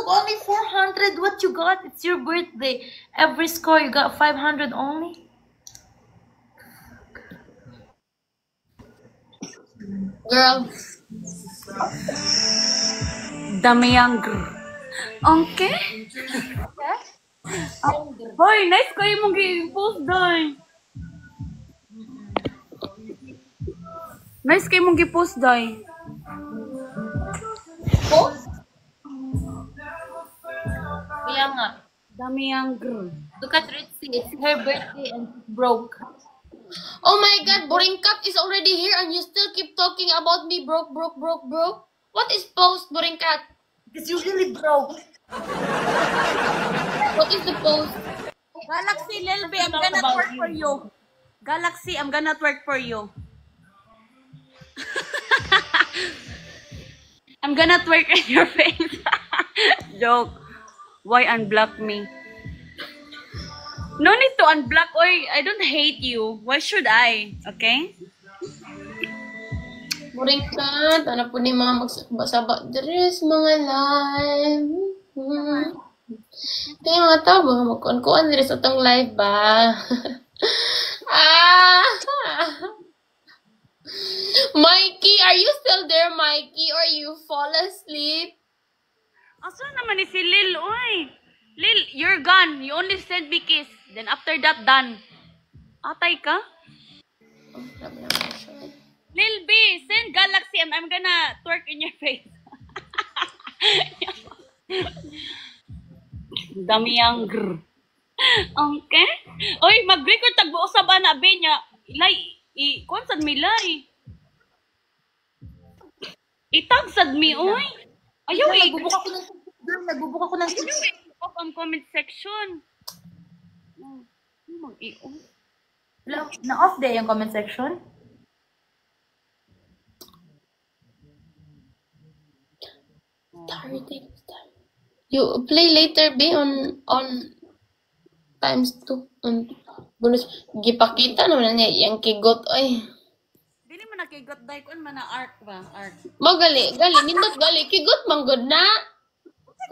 S3: only 400. What you got? It's your birthday. Every score you got 500 only.
S2: Girl.
S6: Damiyang okay? Hoy, nice kayo mong gi-post doy. Nice kayo mong gi-post doy.
S2: Post?
S3: Kaya nga.
S6: Damiyang
S3: Look at Ritzy. It's her birthday and she's broke.
S2: Oh my god, Boringkat is already here and you still keep talking about me broke. What is post, Boringkat?
S3: Because you're really broke.
S2: What is the post?
S6: Galaxy, Lil B, I'm gonna twerk for you. Galaxy, I'm gonna twerk for you. I'm gonna twerk in your face. Joke. Why unblock me? No need to unblock. Oy, I don't hate you. Why should I? Okay?
S2: Boringkat, ano po ni mga magsabak dress, mga live. Kaya mga tao, mga magkuhan-kuhan dress atong live ba? Mikey, are you still there, Mikey? Or you fall asleep?
S6: Asa naman ni si Lil, oy? Lil, you're gone. You only send me kiss. Then after that, done. Atay ka? Lil B, send Galaxy. I'm gonna twerk in your face. Dami ang grr. Okay? Oy, mag-record tagbuo sa ba na, be niya. Ilay, kung saan milay? Itagsad mi, oy. Ayaw eh.
S3: Nagbubuka ko ng nagbubuka ko ng
S6: Ayaw eh. Off ang comment section. Mag-i-off.
S3: na-off day yung comment section.
S2: You play later be on times 2 on bonus gipakita naman niya yang kigot oy.
S6: Dili man nakigot dai kun man na art ba? Art.
S2: Magali nindot gali kigot man good na.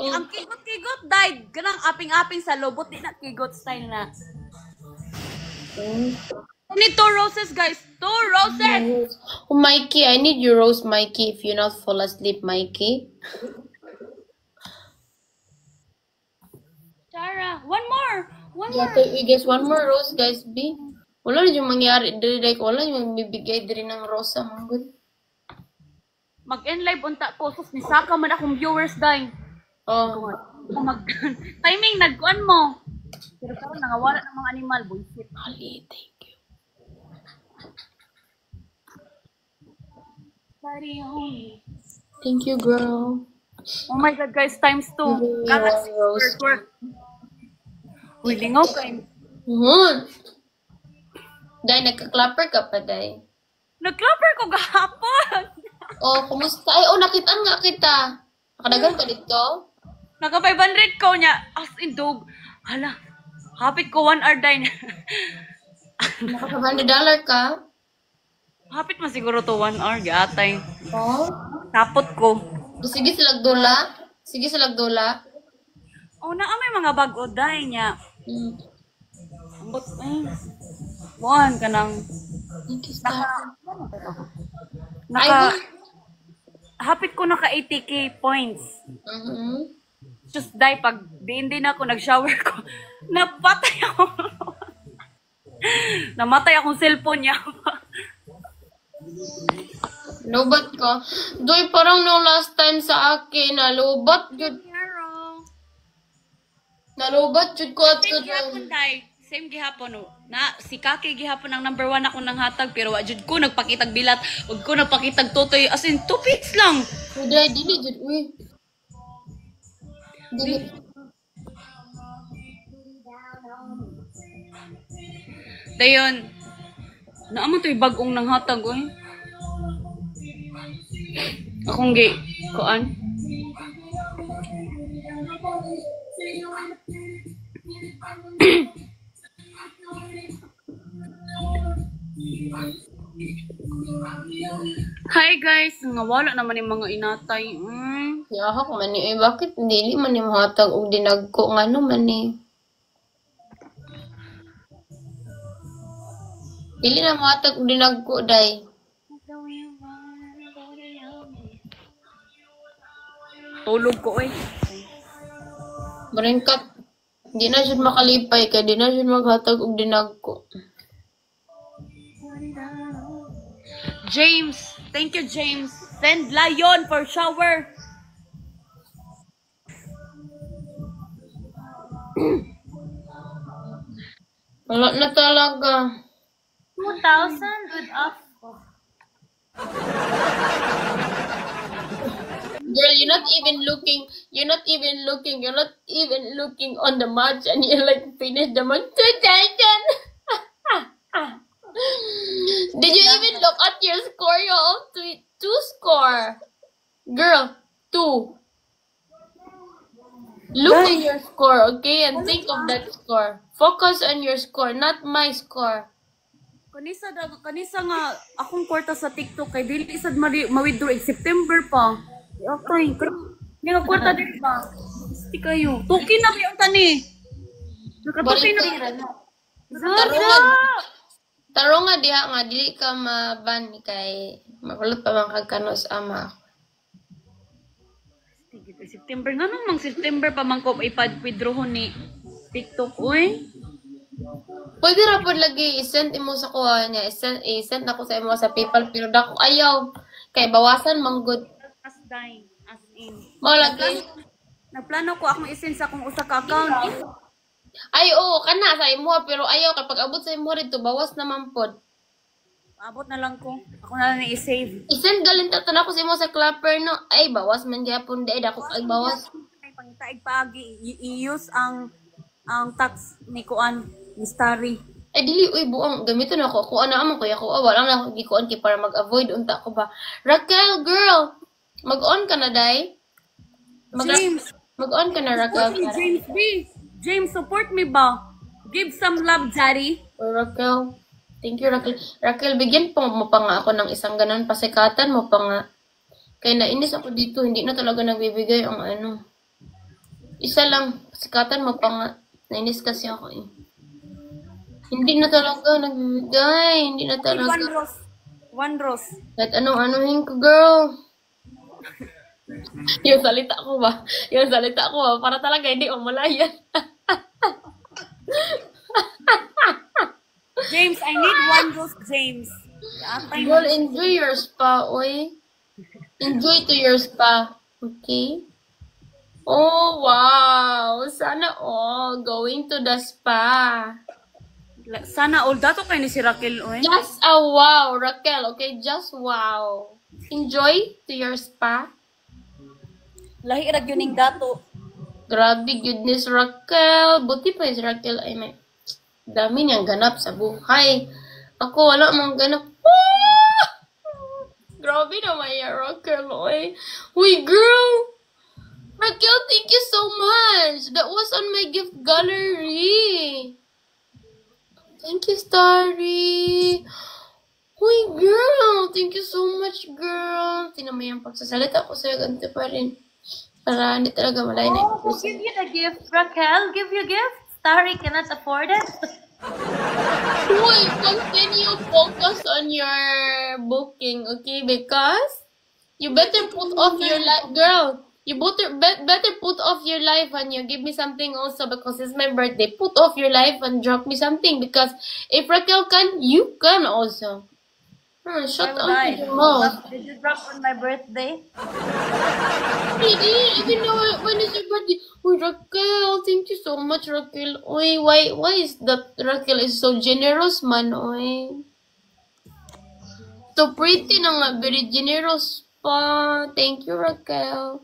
S6: Ang kigot dai ganang aping-aping sa lobot di na kigot style na. Need 2 roses guys. 2 roses.
S2: Oh Mikey, I need your rose Mikey if you not fall asleep Mikey.
S6: Tara, one more.
S2: Yeah, guys, one more rose guys B. Wala na yung mangyari diri like wala yung magbibigay diri ng rosa man good.
S6: Mag-end live unta ko sus ni saka man akong viewers dai.
S2: Oh.
S6: Mag timing nagkuan mo. Pero karon nangawala ng mga animal bullshit.
S2: Ali, thank you.
S6: Sorry, homie.
S2: Thank you girl.
S6: Oh my god guys, times 2. Galaxy
S2: Rose.
S6: Uy, lingaw kayo.
S2: Dahil nagka-clapper ka pa, Day.
S6: Nag-clapper ko gahapon.
S2: Oh, kumusta? Ay, oh, nakitaan nga kita. Nakadagan ka dito?
S6: Naka 500 ko niya. As in dog. Hala, hapit ko 1 hour din.
S2: Naka $500 ka?
S6: Hapit man siguro to 1 hour. Gatay.
S2: Oh?
S6: Tapot ko.
S2: Sige silag dola. Sige silag dola.
S6: Oh, naa may mga bag-o dahil niya. Ambot, ay. Buwan ka nang.
S2: Thank you, Star.
S6: Hapit ko naka 80k points. Just die pag hindi na ako nag-shower ko. Napatay ako. Namatay akong cellphone niya.
S2: Lobat ka. Doy, parang no last time sa akin, nalobat yun. Nalobat yun ko at
S6: Same gihapon, Day. Same gihapon, no. Na, si Kaki gihapon ang number 1 ako nang hatag, pero wajud ko nagpakitag bilat, wag ko nagpakitag totoy, as in 2 pics lang.
S2: Uday, dili, jud, uy. Dili.
S6: Dayon, naaman to'y bagong nang hatag, oy. Akong kuan. Hi guys, nga wala naman yung mga inatay.
S2: Yahak man ni, bakit dili man yung hatag og dinagko nga no man ni. Dili na matag og dinagko, Day.
S6: Tulog ko, oy.
S2: Maringkat, di na siya makalipay kay di na siya maghatag og dinagko.
S6: James, thank you James. Send Lion for shower.
S2: Wala na talaga.
S3: 2,000 good off.
S2: Girl, you're not even looking on the match and you're like finish the match. 2,000! Did you even look at your score? You have two score. Girl, 2. Look at your score, okay? And think of that score. Focus on your score, not my score.
S6: Kanisa nga akong kwarta sa TikTok kay dili sad ma-withdraw September pa. Okay, nga kwarta din ba? Sti kayo. Tuki na yung tani. Nakatuki na.
S2: Taro nga diha nga dili ka maban kay makulot pa man kag kanos ama.
S6: September nga nang September pa man ko ipad-withdrawon ni TikTok oy.
S2: Pwede ra pod lagi i-send imo sa kuha niya. I-send ako sa imo sa PayPal pero dako ayaw kay bawasan man good.
S6: As dying as in.
S2: Mo lagi.
S6: Nagplano ko akong i-send sa akong usa ka account.
S2: Ay oo kana sa imo pero ayaw kapag abot sa imo rito bawas naman pod.
S6: Abot na lang ko. Ako na lang i-save.
S2: Isend galinta na ko si mo sa clapper no. Ay bawas man gyapon dai dako ay bawas.
S6: Ay pangitaig paagi i-use ang tax ni Kuan ni Starry.
S2: Ay dili uy buang gamiton ako. Kuan na amon kuya ko wala na ako gikuan kay para mag-avoid unta ko ba. Raquel girl, mag-on ka na dai. Mag-on ka na Raquel.
S6: James B. James, support me ba? Give some love, Daddy.
S2: Uy, Raquel. Thank you, Raquel. Raquel, bigyan mo pa nga ako ng isang ganun pasikatan mo pa nga. Kaya nainis ako dito, hindi na talaga nagbibigay ang ano. Isa lang, pasikatan mo pa nga. Nainis kasi ako eh. Hindi na talaga nagbibigay, hindi na talaga.
S6: One rose.
S2: Kahit anong-anuhin ko, girl. Yung salita ko ba? Para talaga hindi umalayan.
S6: James, I need one rose, James.
S2: Girl, enjoy your spa, oy. Enjoy to your spa. Okay? Oh, wow. Sana all going to the spa.
S6: Sana all dato kay ni si Raquel, oy.
S2: Just a wow, Raquel. Okay? Just wow. Enjoy to your spa.
S6: Lahi ra gyud ning dato.
S2: Grabe, goodness, Raquel. Buti pa si Raquel ay may dami niyang ganap sa buhay. Ako, wala mang ganap. Ah! Grabe naman yan, Raquel, oy. Uy, girl! Raquel, thank you so much. That was on my gift gallery. Thank you, Starry. Uy, girl! Thank you so much, girl. Tingnan mo yung pagsasalita ko sa'yo, ganito pa rin. Para hindi talaga malay na yung puso.
S3: Give you the gift, Raquel. Give you gift. Starry cannot afford it.
S2: Uy, continue focus on your booking, okay? Because you better put off your life, girl. You better put off your life and you give me something also because it's my birthday. Put off your life and drop me something because if Raquel can, you can also. Shut up with your mouth.
S3: Did you drop on my birthday?
S2: Even know when is your birthday? Uy, Raquel, thank you so much, Raquel. Uy, why is that Raquel is so generous, man, uy? So pretty na nga, very generous pa. Thank you, Raquel.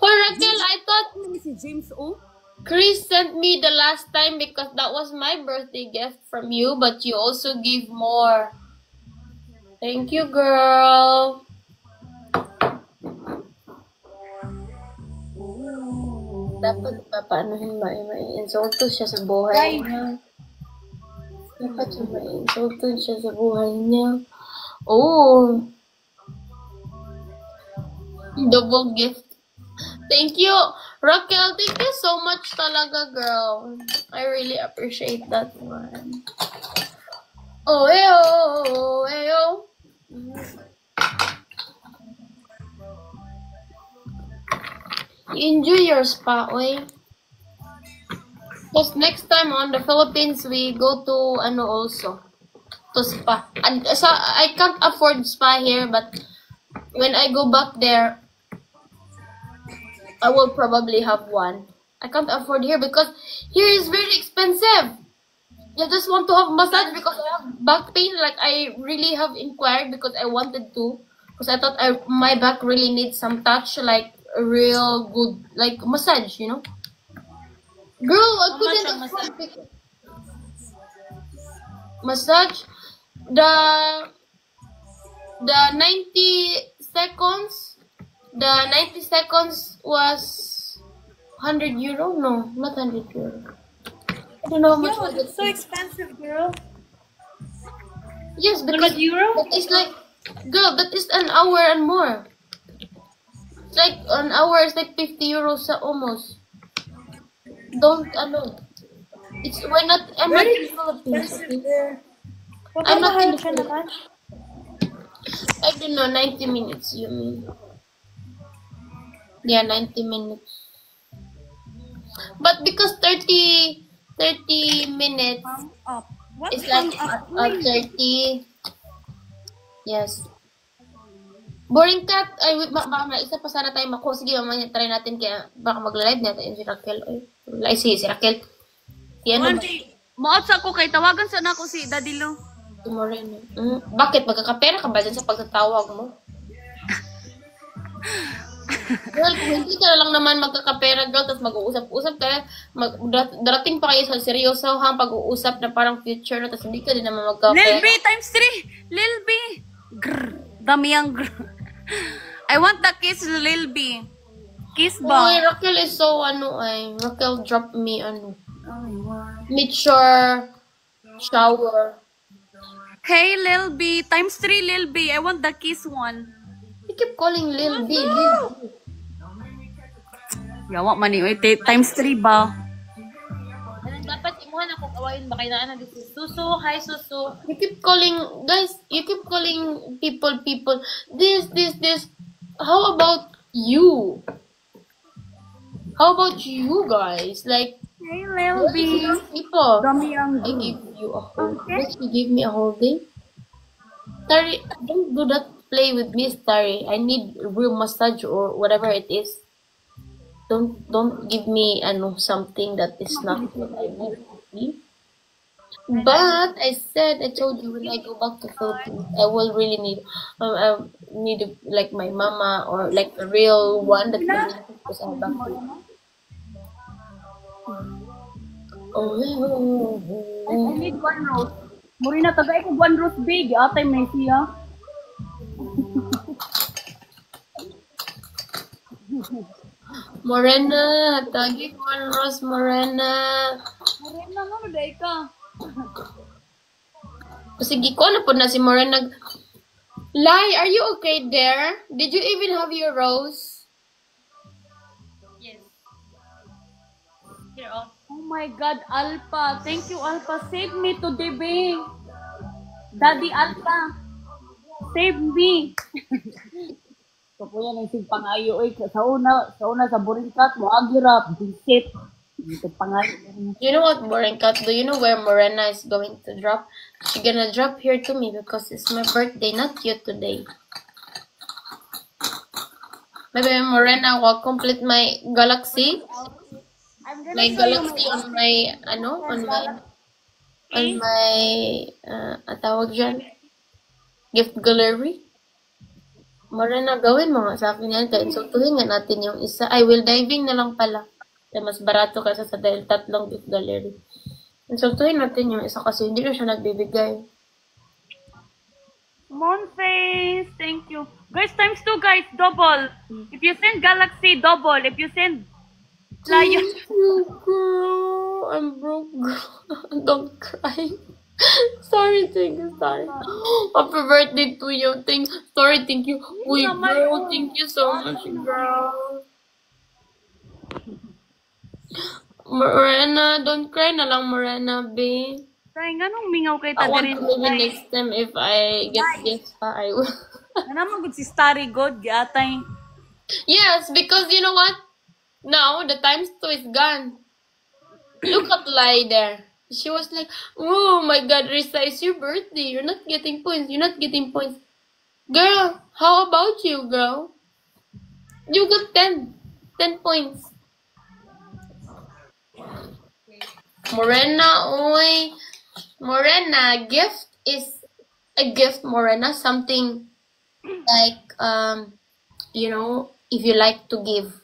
S2: Uy, Raquel, I thought
S6: Si James O.
S2: Chris sent me the last time because that was my birthday gift from you, but you also gave more. Thank you, girl. Dapat papaanohin ma-insulto siya sa buhay niya. Dapat siya ma-insulto siya sa buhay niya. Oh. Double gift. Thank you. Raquel, thank you so much talaga, girl. I really appreciate that one. Oh, eyo, eyo. Enjoy your spa, oy. Because next time on the Philippines, we go to ano also, to spa. And so I can't afford spa here, but when I go back there, I will probably have one. I can't afford here because here is very expensive. I just want to have massage because I have back pain. Like I really have inquired because I wanted to. Because I thought my back really needs some touch, like a real good, like massage, you know. Girl, I couldn't afford it. Massage. The 90 seconds. The 90 seconds was 100 euro? No, not 100 euro. I don't know how much was it.
S3: It's so expensive, girl.
S2: Yes, because
S3: 100 euro?
S2: that is like, girl, that is an hour and more. It's like an hour is like 50 euros almost. Don't, it's, I'm not in the Philippines. Okay? I'm not in the Philippines. I don't know, 90 minutes, you mean? Yeah, 90 minutes. But because 30 minutes is like 30. Yes. Boring cat. Ay, wait, baka isa pa sana tayo makuha. Sige, mamaya try natin kaya baka magla-live natin si Raquel. Ay, si Raquel.
S6: Maot sa ako kay tawagan sana ako si Daddy Lo.
S2: Si Morena. Bakit? Magkakapera ka ba dyan sa pagtatawag mo? Girl, kung hindi ka lang naman magkakapera, girl, tapos mag-uusap-usap ka, darating pa kayo sa seryosohang pag-uusap na parang future na, tapos hindi ka din naman
S6: Lil
S2: magkakapera.
S6: B times 3. Lil B. Grr. Dami ang grr. I want the kiss, Lil B. Kiss
S2: Uy,
S6: ba?
S2: Raquel is so, Raquel drop me, mature shower.
S6: Hey, Lil B. Times 3, Lil B. I want the kiss one.
S2: You keep calling Lil B, Lil B.
S6: Yawa man ni. Times 3 ba?
S3: Anong dapat imuhan ako kawain ba kayo na ano? This is Susu. Hi, Susu.
S2: You keep calling, guys, you keep calling people, this. How about you? How about you guys? Like,
S6: Hey, Lil B.
S2: people.
S6: Dami ang
S2: I give you a whole day. You give me a whole day. Tari, don't do that. Play with me, Tari. I need real massage or whatever it is. Don't give me something that is not what I need. But I told you when I go back to Philippines, I will really need like my mama or like a real one that can because I'm back to.
S6: I need one rose. Muri na tagay ko one rose big. Atay may siya.
S2: Morena, tagi ko ang Rose Morena.
S6: Morena nga, maday ka.
S2: Sige ko na po na si Morena. Lai, are you okay there? Did you even have your rose?
S3: Yes. Here, oh.
S6: Oh my God, Alpha. Thank you, Alpha. Save me today, babe. Daddy Alpha. Save me. So po yan ang pangayo sa una sa Boringkat mo agirap bisit. Ito pangayo.
S2: You know what, Boringkat? Do you know where Morena is going to drop? She's gonna drop here to me because it's my birthday, not you today. Maybe Morena will complete my galaxy.
S6: I'm gonna
S2: My
S6: show you
S2: galaxy on my tawag dyan, gift gallery. Morena, gawin mo nga sa akin yan. Kaya insultuhin nga natin yung isa. I will diving na lang pala. Kaya mas barato kasi sa dahil 3 gift gallery. Insultuhin natin yung isa kasi hindi na siya nagbibigay.
S6: Moonface, thank you. Guys, times 2 guys, double. If you send Galaxy, double. If you send Lion,
S2: Girl, I'm broke, girl. Don't cry. Sorry, thank you, sorry. Happy birthday to you. Sorry, thank you. Uy, girl, thank you so much, girl. Morena, don't cry na lang, Morena, babe.
S6: Tay, nga nung mingaw kay
S2: I want
S6: Tadarin.
S2: to maybe next time if I get gifts, I will.
S6: Naman gud si Starry God, giatay.
S2: Yes, because you know what? Now, the times 2 is gone. Look at Lai there. She was like, oh my God, Risa, it's your birthday. You're not getting points. You're not getting points. Girl, how about you, girl? You got 10. 10 points. Morena, oy. Morena, gift is a gift, Morena. Something like, if you like to give.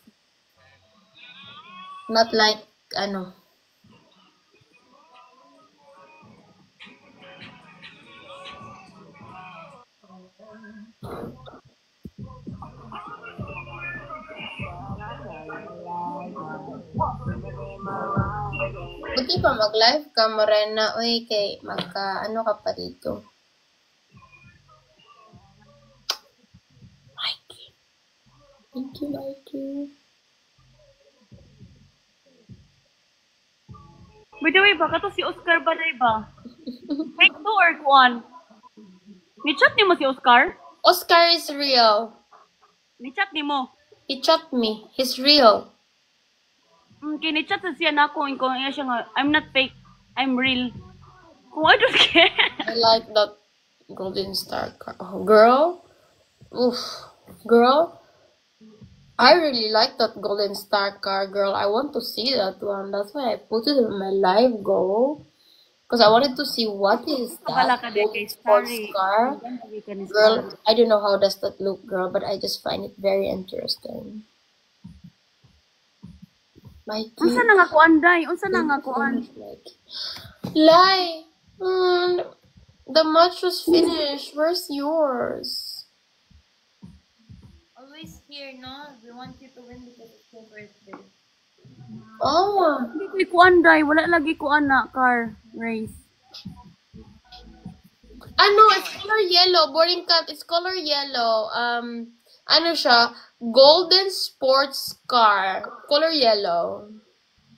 S2: Not like, Buti pa mag-live ka, Morena. Uy, kay ka pa dito. Mikey. Thank you, Mikey.
S6: By the way, baka to si Oscar ba na ba? Fake to or kuan? Ni-chat ni mo si Oscar?
S2: Oscar is real.
S6: Ni-chat ni mo?
S2: He chat me. He's real.
S6: Kini-chat sa siya na ako. Kung siya nga, I'm not fake. I'm real. Kung I don't care.
S2: I like that golden star car. Oh, girl. Oof. Girl. I really like that golden star car, girl. I want to see that one. That's why I put it in my live goal. Because I wanted to see what is
S6: Wala
S2: that
S6: ka din kay
S2: sports
S6: Starry.
S2: car. Girl, I don't know how does that look, girl, but I just find it very interesting. Mikey.
S6: Unsa na nga kuan, day? Unsa na nga kuan?
S2: Lie. The match was finished. Where's yours?
S3: Always here, no? We want you to win because it's your birthday.
S2: Oh.
S6: Hindi ko kuan, day. Wala lagi kuan na car race.
S2: Ano, it's color yellow. Boarding cut, it's color yellow. Ano siya? Golden sports car. Color yellow.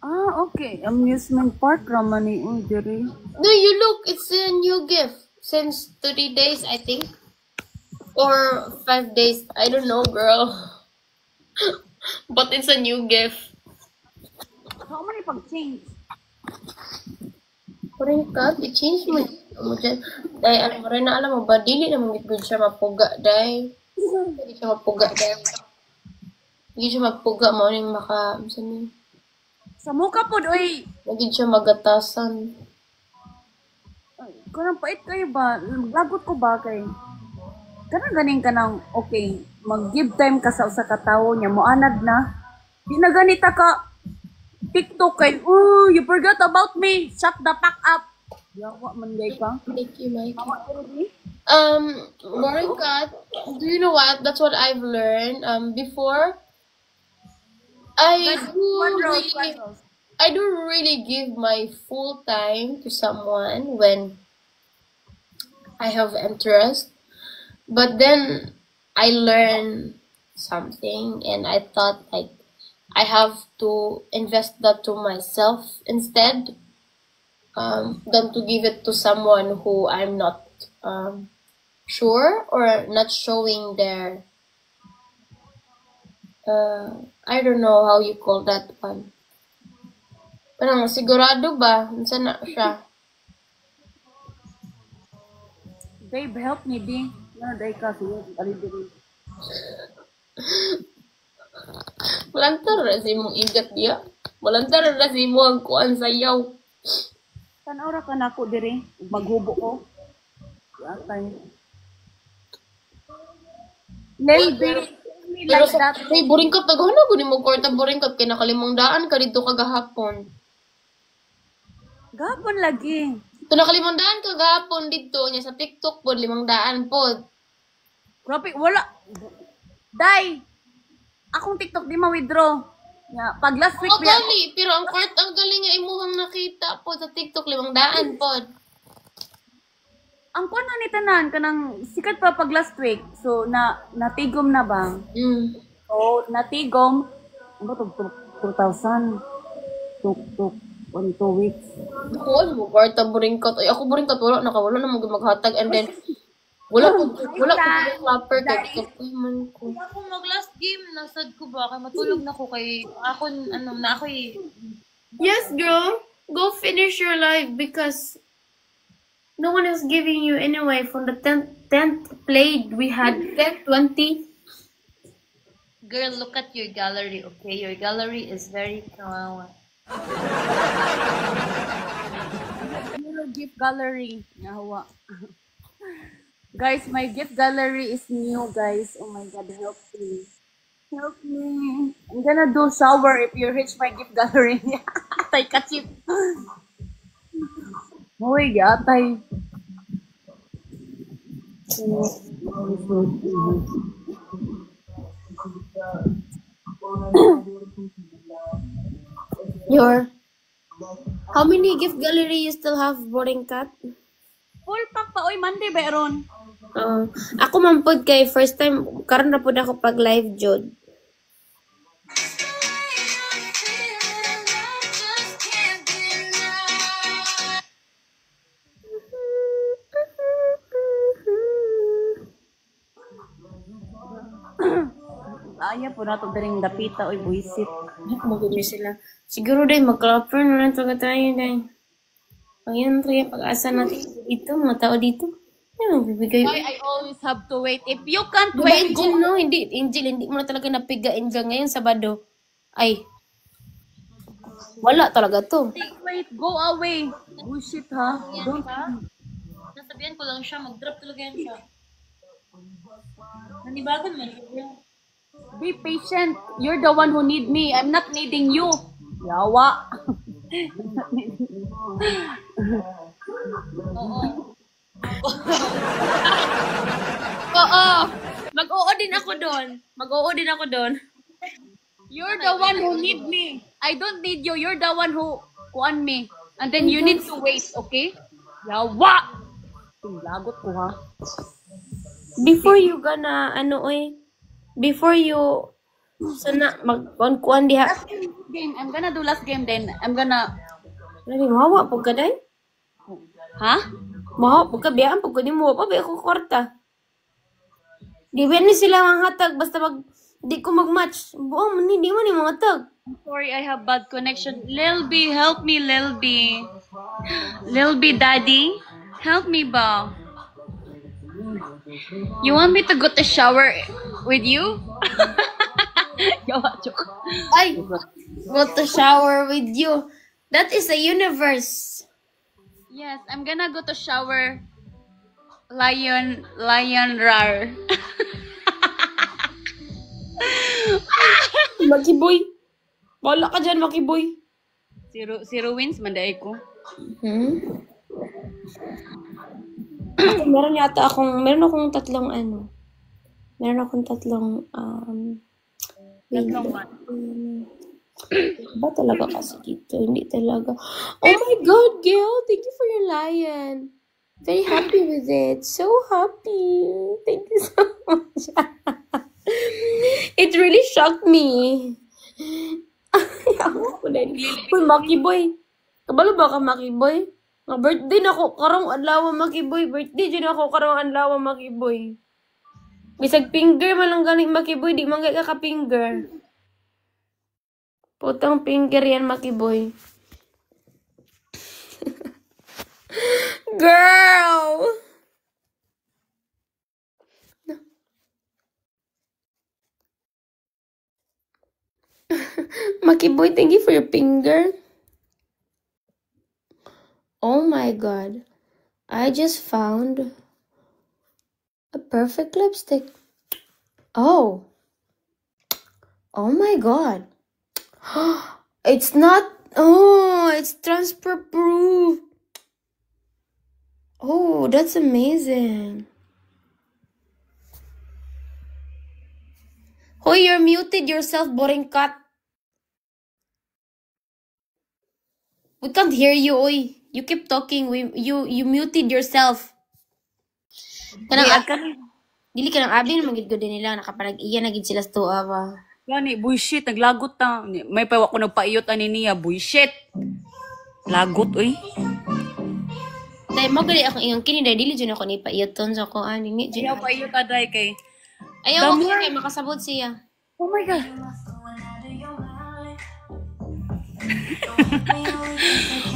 S6: Ah, okay. Amusement park raman ni diri.
S2: No, you look, it's a new gift. Since 3 days, I think. Or 5 days. I don't know, girl. But it's a new gift.
S6: How many pag-change?
S2: Boarding cut, i-change mo. Dahil, ano mo rin na alam mo ba, dili na mamit siya mapuga, dahil. Hindi siya mapuga, dahil. Hindi siya mapuga, mauning maka, saan
S6: Sa mukha po, oy.
S2: Lagi siya magatasan.
S6: Kanang pait kayo ba? Lagot ko ba kay? Kanang ganing ka ng, okay, mag-give time ka sa usa ka tawo niya, moanad na. Di na ganita ka, TikTok kay, oh, you forgot about me. Shut the fuck up. Yawa man gay ka.
S2: Thank you, Mike. Boring cut, do you know what? That's what I've learned. Before, I don't really give my full time to someone when I have interest. But then I learned something and I thought like I have to invest that to myself instead than to give it to someone who I'm not sure or not showing their I don't know how you call that one. Parang sigurado ba? Saan na siya?
S6: Babe, help me, B. No, day ka siya. Alidiri.
S2: Walantar na si mong igat diya. Walantar na si mong kuan sayaw.
S6: Tanaw ra ka na ako diri. Maghubo ko. Yatay. Lady.
S2: Pero sa boring cut, naghahanap ko ni mo kwarta boring cut kay nakalimang daan ka dito kagahapon.
S6: Gapon lagi.
S2: Ito nakalimang daan kagahapon dito niya sa TikTok po 500 po.
S6: Grabe, wala. Day, akong TikTok di ma-withdraw. Yeah, pag last week,
S2: Gali, pero ang galing nga imuhang nakita po sa TikTok 500 po.
S6: ang kuan ni tanan kanang sikat pa pag last week. So natigom na ba? So natigom ano to 2,000 to 2 weeks.
S2: Ako mo kwarta boring cut. Ay ako boring cut wala nakawala na maghatag and then wala ko flapper kay man ko.
S3: Ako mag-last game, nasad ko ba? Kaya matulog na ko kay ako, na ako
S2: Yes, girl. Go finish your life because no one is giving you anyway. From the 10th played, we had 10, 20.
S3: Girl, look at your gallery, okay? Your gallery is very kawawa.
S6: Gift gallery. Nahawa. Guys, my gift gallery is new, guys. Oh my God, help me. Help me. I'm gonna do shower if you reach my gift gallery. Tay kachip. Hoy, gatay.
S2: How many gift gallery you still have, boarding cut?
S6: Full pack pa. Oy, Monday ba ron?
S2: Ako man pod kay first time karon na pod ako pag live jud.
S6: Aya po nato daring dapita. Oy, buisit.
S2: Magumi sila. Siguro day mag-clapper na lang tayo day. Ayan, kaya pag-asa natin dito, mga tao dito. Ano, bibigay.
S6: Why I always have to wait? If you can't
S2: Diba,
S6: wait,
S2: Angel, no? Hindi, Angel, hindi mo na talaga napiga, Angel, ngayon, Sabado. Ay. Wala talaga to.
S6: Wait, go away. Bullshit, ha? Don't.
S3: Nasabihan ko lang siya, mag-drop talaga yan siya. Nanibagan man siya.
S6: Be patient. You're the one who need me. I'm not needing you. Yawa.
S2: Oo. Mag-oo din ako doon. Mag-oo din ako doon.
S6: You're the one who need me. I don't need you. You're the one who want me. And then you need to wait, okay? Yawa! Lagot ko, ha?
S2: Before you gonna, before you, sana, mag-kuan diha.
S6: Last game. I'm gonna do last game then. I'm gonna...
S2: Labi, mahawa po ka, day?
S6: Ha?
S2: Mahawa po ka, biyaan po ka, di mo pa, biya ko kwarta. Di ba ni sila mga hatag, basta di ko mag-match. Buong, hindi mo ni mga hatag.
S6: I'm sorry, I have bad connection. Lil B, help me, Lil B. Lil B, daddy. Help me, ba? You want me to go to shower with you? Yawa, joke.
S2: Ay, go to shower with you. That is a universe.
S6: Yes, I'm gonna go to shower. Lion rar.
S2: Makiboy. Wala ka dyan, Makiboy.
S6: Zero wins, manday ko.
S2: Meron akong tatlong Meron akong tatlong,
S6: Tatlong man.
S2: ba talaga kasi dito? Hindi talaga. Oh my God, girl! Thank you for your lion. Very happy with it. So happy. Thank you so much. It really shocked me. Uy, Makiboy. Kabalo ba ka, Makiboy? Birthday na ako karong adlaw, Makiboy. Birthday dyan ako karong adlaw, Makiboy. Bisag finger man lang galing, Makiboy. Di man ka ka-finger. Putang finger yan, Makiboy. Girl! Makiboy, thank you for your finger. Oh my God. I just found a perfect lipstick. Oh. Oh my God. It's not. Oh, it's transfer proof. Oh, that's amazing. Oh, you're muted yourself, boring cat. We can't hear you, oy. You keep talking. You muted yourself. Dili ka ng abi na magigod din nila. Nakapanag-iya na gid sila sa tuwa ba.
S6: Gani, bullshit. Naglagot na. May pawa ko nagpaiyot ani niya. Bullshit. Lagot, uy.
S2: Dahil magali akong ingang kini. Dahil dili dyan ako ni paiyoton. So ako, ni dyan.
S6: Ayaw paiyot aday kay.
S2: Ayaw ako kay makasabot siya.
S6: Oh my God.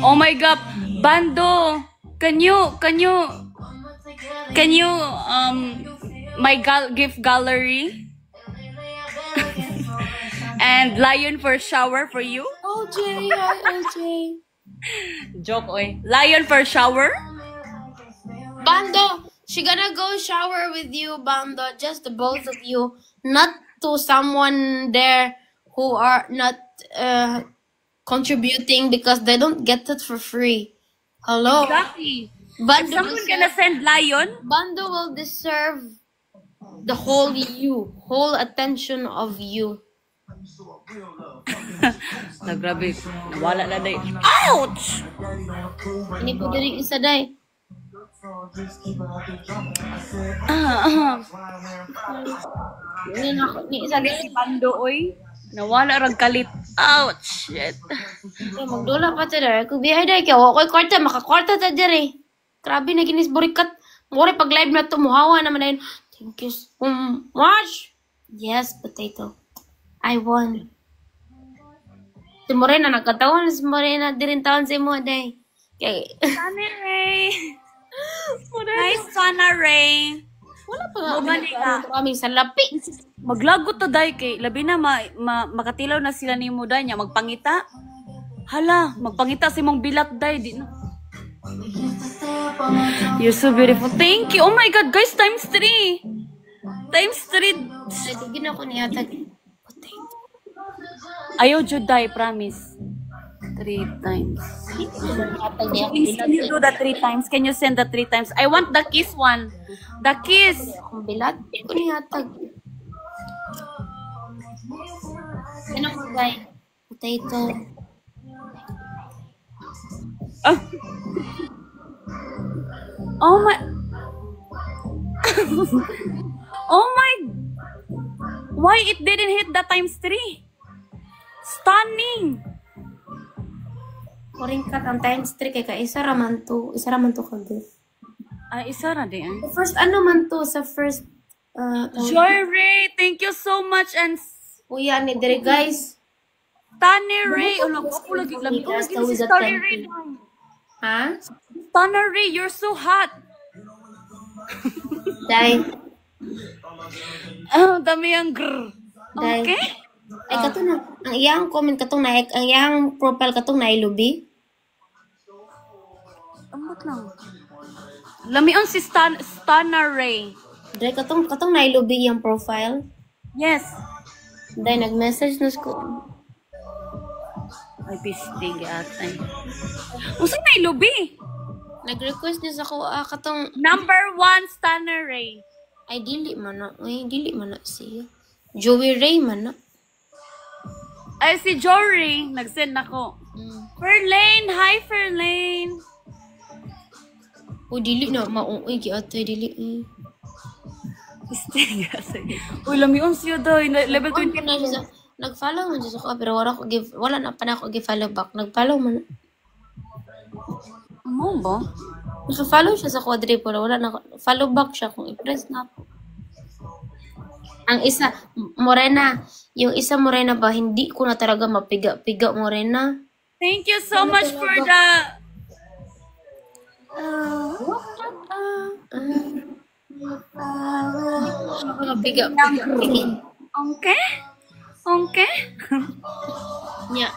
S6: Oh my God. Bando. Can you my gift gallery and lion for shower for you?
S2: OJ, hi OJ.
S6: Joke, oy. Lion for shower?
S2: Bando, she gonna go shower with you, Bando. Just the both of you. Not to someone there who are not contributing because they don't get it for free. Hello.
S6: Exactly.
S2: Bando
S6: If someone gonna send lion,
S2: Bando will deserve the whole attention of you.
S6: grabe. Wala na day. Ouch!
S2: Ini po din isa day. Ni isa day.
S6: Si Pando, oy. Nawala rag kalit. Ouch! Shit.
S2: Magdula pa ta day. Kung bihay day kaya ako kwarta makakwarta ta dire. Grabe na ginis burikat. More pag live na to muhawa naman na yun. Thank you so much. Yes, potato. I won. Si Morena, nagkatawan si Morena. Di rin taon si mo, day. Okay.
S6: Sana Ray. Nice Sana Ray.
S2: Wala pa nga.
S6: Mabali ka.
S2: Kaming salapi.
S6: Maglagot to day kay labi na makatilaw na sila ni mo niya magpangita. Hala, magpangita si mong bilat day. Di na. You're so beautiful. Thank you. Oh my God, guys, times 3. Times 3.
S2: Ay, tigin ako niya.
S6: Ayaw, Juday, promise. 3 times. Please, can you do that 3 times? Can you send that 3 times? I want the kiss one. The kiss.
S2: Akong bilat. Ko niya tag. Ano ko, guys? Potato.
S6: Oh, oh my. Oh my. Why it didn't hit the times 3? Stunning.
S2: Kuring kat ang times 3 kay ka isa raman to kagad.
S6: Ay, isa na din.
S2: Sa first ano man to sa first
S6: Joy Ray, thank you so much. And
S2: Kuya ni dire guys.
S6: Tani Ray. Oh, ako lagi lami. Oh, lagi si Tani Ray.
S2: Ha?
S6: Tani Ray, you're so hot.
S2: Dai.
S6: Oh, dami ang grr.
S2: Dai.
S6: Okay.
S2: Ay kato na. Ang iyang comment katong na ang iyang profile katong nailubi.
S6: Ambot lang. Lamion si Stunner Ray.
S2: Dai katong nailubi yung profile.
S6: Yes.
S2: Dai nag-message nas ko.
S6: Ay, pistig atay. Usa na ilubi.
S2: Nag-request niya sa ko katong
S6: Number 1, Stunner Ray.
S2: ay dili man na. Ay dili man na siya. Joey Ray man na.
S6: Ay, si Jory. Nag-send ako. Ferlane. Hi, Ferlane.
S2: O dili na mauoy giatoy dili.
S6: Pistig atay. Uy, lamion siya daw. Level 20.
S2: Nag-follow man siya sa ko pero wala na pa na ako gi-follow back. Nag-follow man.
S6: Ano ba?
S2: Naka-follow siya sa quadruple. Wala na follow back siya kung i-press na ako. Ang isa, morena. Yung isa morena ba, hindi ko na talaga mapiga-piga morena.
S6: Thank you so much for the...
S2: Mapiga-piga.
S6: Okay? Okay?
S2: Nya.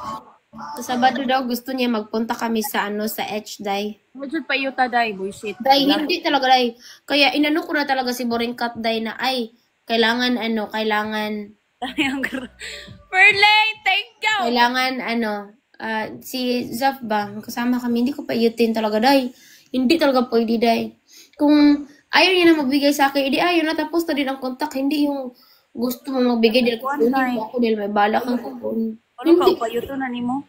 S2: Sa Sabado daw gusto niya magpunta kami sa sa H-Day.
S6: Medyo pa yuta day, bullshit.
S2: Day, hindi talaga day. Kaya inano ko na talaga si Boring Cat Day na ay, kailangan
S6: Ferlane, thank you!
S2: kailangan si Zaf ba, kasama kami, hindi ko pa yutin talaga day. Hindi talaga pwede day. Kung ayaw niya na magbigay sa akin, hindi ayaw na tapos na din ang kontak, hindi yung gusto mo magbigay dahil ako dahil may balak ang kupon.
S6: Ano ka pa yuto na nimo?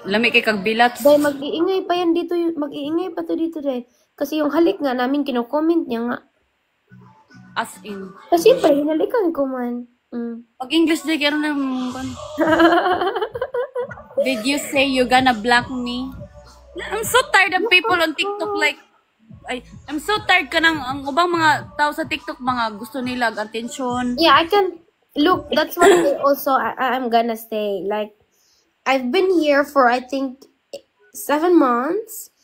S6: Lami kay kag bilat.
S2: Day, mag-iingay pa yan dito, mag-iingay pa to dito day. Kasi yung halik nga namin kino-comment niya nga.
S6: As in.
S2: Kasi pa, hinalikan ko man.
S6: Pag English day, kaya na Did you say you gonna block me? I'm so tired of people on TikTok like, I'm so tired ka ng, ang ubang mga tao sa TikTok, mga gusto nila, attention.
S2: Yeah, I can, look, that's what I'm gonna say. Like, I've been here for, I think, 7 months.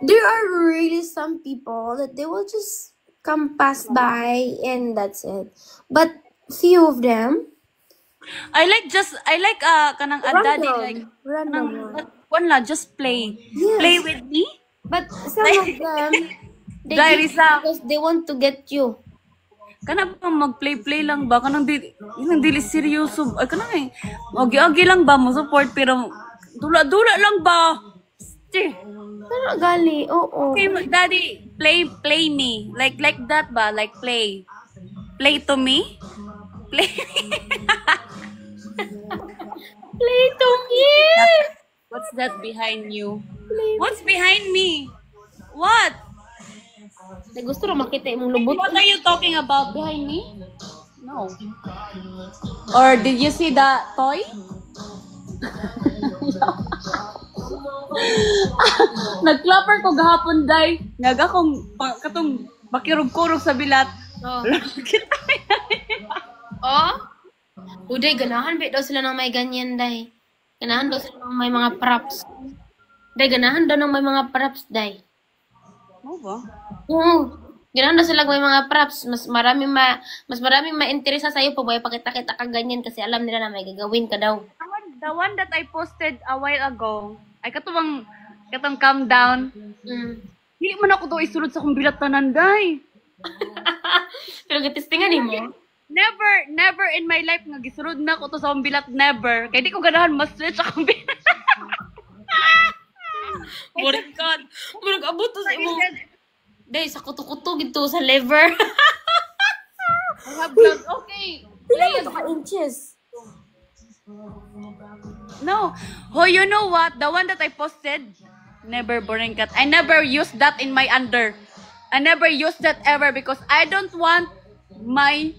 S2: There are really some people that they will just come pass by and that's it. But few of them,
S6: I like kanang daddy like
S2: random.
S6: one la just play.
S2: Yes.
S6: Play with me.
S2: But some of them, they
S6: Dahil
S2: give
S6: isa-
S2: because they want to get you.
S6: Kana ba mag-play lang ba? Kanang dili seryoso. Ay kanang agi-agi lang ba mo support pero dula-dula lang ba?
S2: Pero gali, oo.
S6: Okay, daddy, play me. Like that ba? Like play. Play to me? Play me.
S2: Play to me!
S6: What's that behind you? What's behind me? What?
S2: Gusto rin makita yung lubot.
S6: What are you talking about behind me? No. Or did you see the toy? Nag-clapper ko gahapon, day. Naga kong katong bakirog-kurog sa bilat.
S2: Oh. Oh? Uday, ganahan ba daw sila ng may ganyan, day? Ganahan daw sila ng may mga props. Day, ganahan daw ng may mga props, day.
S6: Ano ba?
S2: Oo. Ganahan daw sila ng may mga props. Mas maraming ma-interesa sa'yo pa ba? Pakita-kita ka ganyan kasi alam nila na may gagawin ka daw.
S6: the one that I posted a while ago, ay katong calm down. Dili man ako to isulod sa akong bilat tanan, day.
S2: Pero gatistingan mo.
S6: Never in my life nga gisulod na ko to sa akong bilat, never. Kaya di ko ganahan ma-stretch akong bilat.
S2: Murag God. Murag abot to sa imo. Day, sa kuto-kuto gito sa liver.
S6: I have blood. Okay.
S2: Pila mo ka inches?
S6: No. Oh, you know what? The one that I posted, never boring cut. I never used that in my under. I never used that ever because I don't want my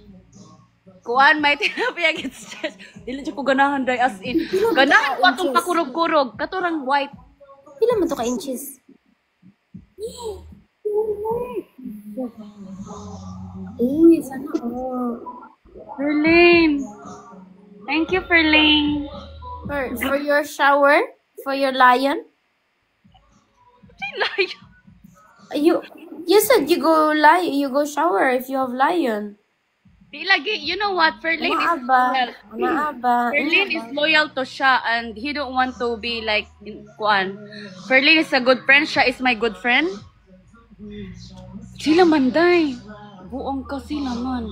S6: my tilapia get stressed. Dili ko ganahan day as in. Ganahan ko atong kakurog-kurog. Katurang white.
S2: Pila mo to ka inches? Uy, sana
S6: Ferlin. Thank you, Ferlin.
S2: For your shower? For your lion? You said you go shower if you have lion.
S6: Di lagi, you know what? Ferlin is
S2: Ano
S6: loyal.
S2: ba?
S6: Ferlin is loyal to siya and he don't want to be like kuan. Ferlin is a good friend. Siya is my good friend. Sila man, day. Buong ka sila man.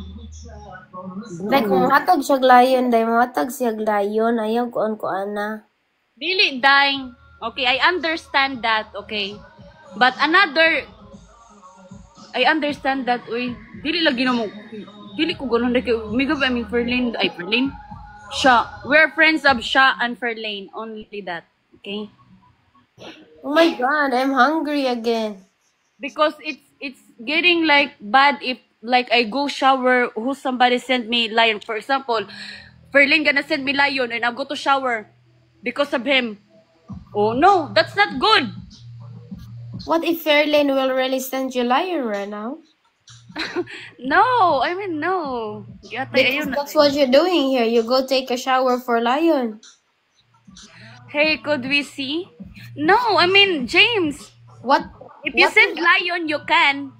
S2: Like, matag siya lion, day. Matag siya lion. Ayaw kuan na.
S6: Dili, day. Okay, I understand that, okay. But another, I understand that, uy, dili lagi na mo, dili ko ganun, like, umiga ba, Ferlin, Ferlin? Siya. We're friends of siya and Ferlin. Only that, okay?
S2: Oh my God, I'm hungry again.
S6: Because it's getting like bad if like I go shower who somebody send me lion. For example, Ferlin gonna send me lion and I'll go to shower because of him. Oh no, that's not good.
S2: What if Fairlane will really send you lion right now?
S6: No, I mean no.
S2: Because that's what you're doing here. You go take a shower for lion.
S6: Hey, could we see? No, I mean James.
S2: What?
S6: If you send lion, you can.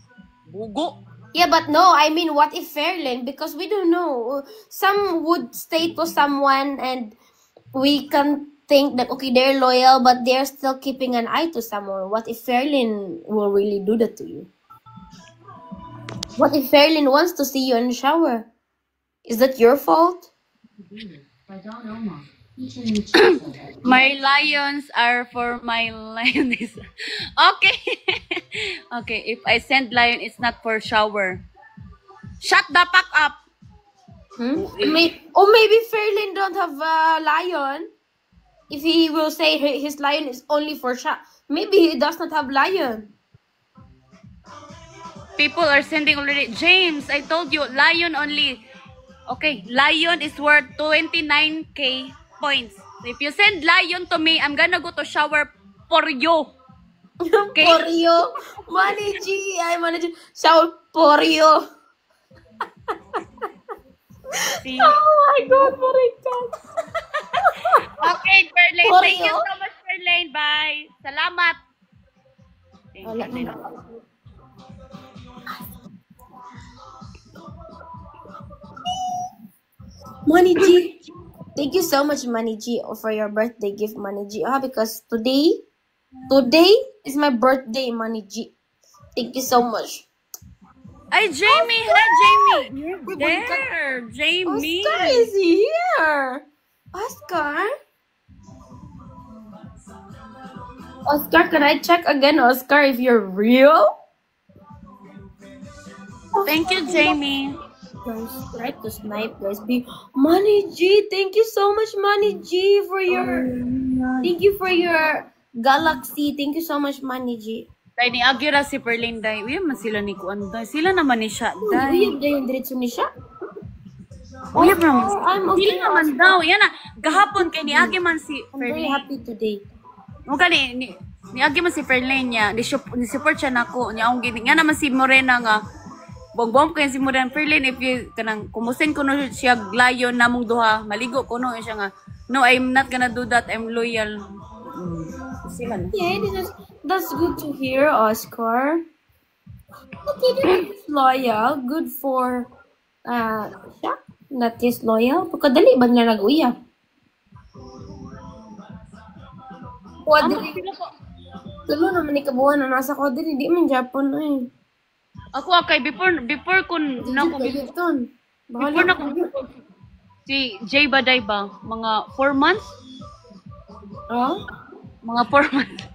S6: Bugo.
S2: Yeah, but no, I mean, what if Fairlane? Because we don't know. Some would stay to someone and we can think that, okay, they're loyal, but they're still keeping an eye to someone. What if Fairlane will really do that to you? What if Fairlane wants to see you in the shower? Is that your fault?
S6: My lions are for my lioness. Okay. Okay, if I send lion, it's not for shower. Shut the fuck up.
S2: Maybe Fairlane don't have a lion. If he will say his lion is only for shot, maybe he does not have lion.
S6: People are sending already. James, I told you, lion only. Okay, lion is worth 29k points. If you send lion to me, I'm gonna go to shower for you. Okay?
S2: For you. Money G. I'm gonna shower for you.
S6: See?
S2: Oh my God, Marican.
S6: Okay, Fairlane.
S2: For
S6: Thank you
S2: you.
S6: so much, Fairlane. Bye. Salamat.
S2: Money G. Thank you so much, Money G, for your birthday gift, Money G. Because today is my birthday, Money G. Thank you so much.
S6: Ay, Jamie. Hi, Jamie. There, Jamie.
S2: Oscar is here. Oscar? Oscar, can I check again, Oscar, if you're real?
S6: Thank you, Jamie.
S2: Guys, try to snipe, guys. Money G, thank you so much, Money G, for your... Thank you for your galaxy. Thank you so much, Money G.
S6: Dahil ni Agira si Perlin, dahil. Uy, man sila ni Kuan, dahil. Sila naman ni siya, dahil.
S2: Uy, yung diretso ni siya.
S6: Uy, bro.
S2: I'm okay.
S6: Sila naman daw. Yan na. Gahapon kay ni Agi man si
S2: I'm very
S6: Perlin.
S2: happy today.
S6: Mukha ni Agi man si Perlin niya. Ni-support siya na ako. Niya akong gini. Nga naman si Morena nga. Bong-bong kayo si Morena. Perlin, if you, kanang, kumusin ko no siya glayon namong duha. Maligo ko no siya nga. No, I'm not gonna do that. I'm loyal. Sila na.
S2: Yeah, that's good to hear, Oscar. Okay, loyal. Good for, siya. Not just loyal. Pagkadali ba nga nag-uyab? Quadri. Tulo naman ni kabuhan na nasa quadri. Di man Japan eh.
S6: Ako kay before kun nako
S2: Gahiton.
S6: before na ko si Jay Baday ba mga 4 months?
S2: Oh?
S6: Mga 4 months.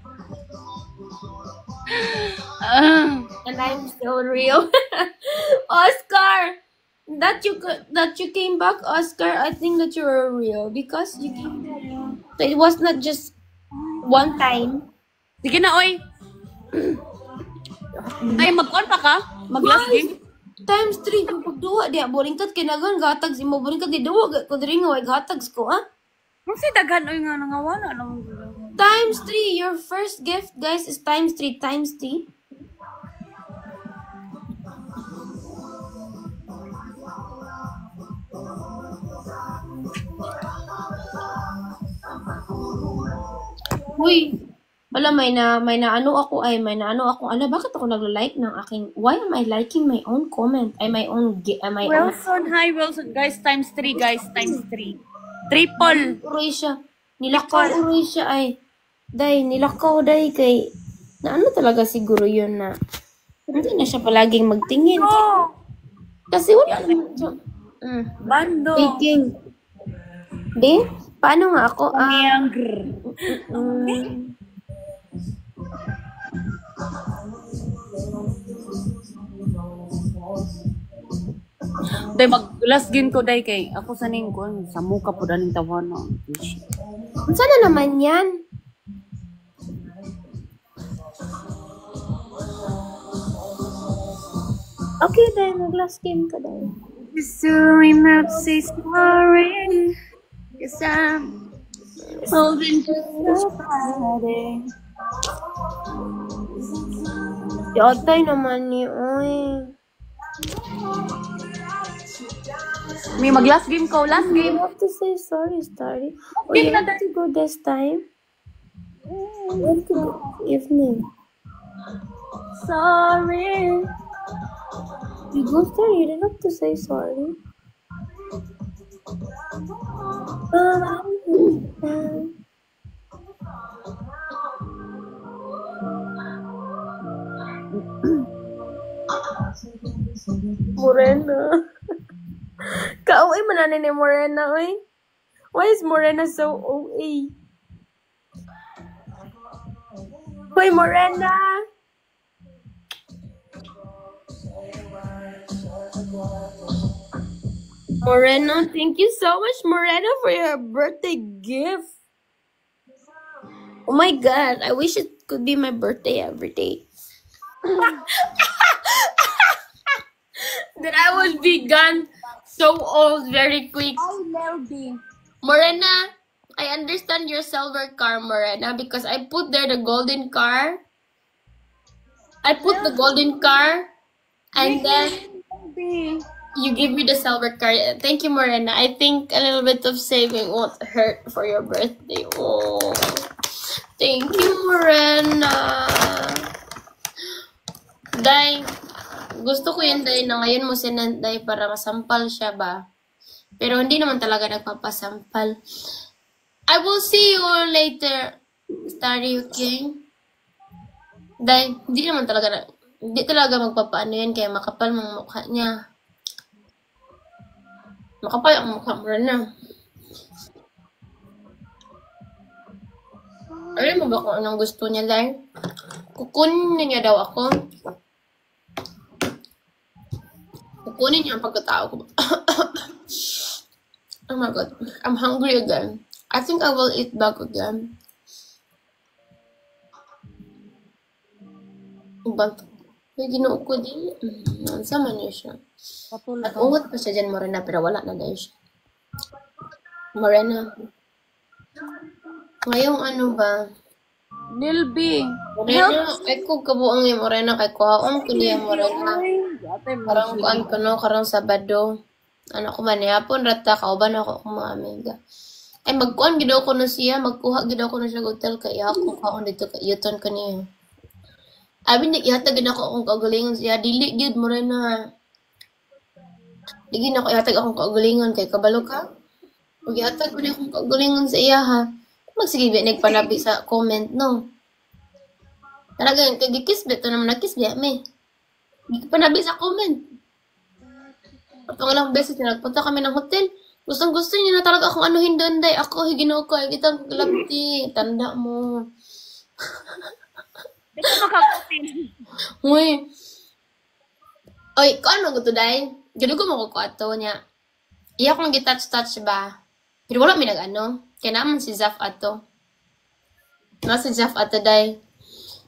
S6: Ah,
S2: And I'm still real. Oscar! That you came back, Oscar, I think that you were real because you came back. It was not just one time.
S6: sige na oy. Ay mag-on pa ka? Mag-last game?
S2: Times 3 kung pagduwa diya. Boringkat kinagan gatag si mo. Boringkat di duwa. Kudring nga gatags ko, ha?
S6: Kung si daghan oy nga nangawala lang.
S2: Times 3. Your first gift, guys, is times 3. Times 3. Uy, wala may na ano ako ala bakit ako nagla-like ng aking why am I liking my own comment? My own
S6: Wilson, hi Wilson. Guys, times 3 guys, times 3. Triple.
S2: uroy siya. Nilakaw uroy siya ay. Nilakaw kay na ano talaga siguro yun na hindi na siya palaging magtingin.
S6: Oh,
S2: Kasi wala naman siya.
S6: bando.
S2: Baking. Di? Paano nga ako?
S6: Miangr. Day mag last game ko day kay ako sa ning kon sa muka po daling tawanan.
S2: Sana naman yan. Okay, dahil mag-last game ka dahil.
S6: Pursuing up, say sorry. Cause I'm holding to somebody.
S2: Yatay naman ni, oy.
S6: May mag last game ko, last
S2: You
S6: game.
S2: have to say sorry, Starry. Or
S6: Game
S2: you
S6: na
S2: have to go this time. You have to go evening.
S6: Sorry.
S2: You go, Starry. You don't have to say sorry. Morena. Kaaway manani ni Morena, oy. Why is Morena so OA? Hoy, Morena! Morena, thank you so much, Morena, for your birthday gift. Oh my God, I wish it could be my birthday every day. That I would be gone so old very quick. Morena, I understand your silver car, Morena, because I put there the golden car. I put the golden car, and then you give me the silver car. Thank you, Morena. I think a little bit of saving won't hurt for your birthday. Oh, thank you, Morena. Day, gusto ko yun, Day, na ngayon mo sinend, Day, para masampal siya ba? Pero hindi naman talaga nagpapasampal. I will see you later, Starry, okay? Dahil hindi talaga magpapaano yan kaya makapal mga mukha niya. Makapal ang mukha mo rin na. Alam mo ba kung anong gusto niya, Dahil? Kukunin niya daw ako. Kukunin niya ang pagkatao ko. Oh my God, I'm hungry again. I think I will eat back again. But, may ginoo ko din. Sama niya siya. At ungot pa siya dyan, Morena, pero wala na dahil siya. Morena. Ngayong ano ba?
S6: Nilby.
S2: Morena, ay kung kabuang yung Morena, kay kuhaon ko niya, Morena. Karang kuan ko, no? Karang Sabado. Ano ko man, yapon, rata, kauban ako kung mga amiga. Ay, magkuhan, gidaw ko na siya, magkuha, gidaw ko na siya hotel, kaya ako kaon dito, yuton ko niya. Abi ni ihatag na ako akong kagalingon siya. Dili gyud mo rin na. Dili na ako ihatag akong kagalingon kay kabalo ka. Ug ihatag ko na akong kagalingon sa iya ha. Magsigibi nagpanabi sa comment, no? Talagang kagikisbit, ito naman nakisbit, me. Panabi sa comment. At pangalang beses na nagpunta kami ng hotel. Gustong-gusto niya na talaga akong anuhin doon, day. Ako, higinaw ko, kitang labti. Tanda mo.
S6: Di ko makakutin.
S2: Uy. Oy, kung ano ko to, day? Gano'n ko makukuha niya. Iya kong gitouch-touch ba? Pero wala may nag-ano. Kaya naman si Zaf ato. Si Zaf ato, day.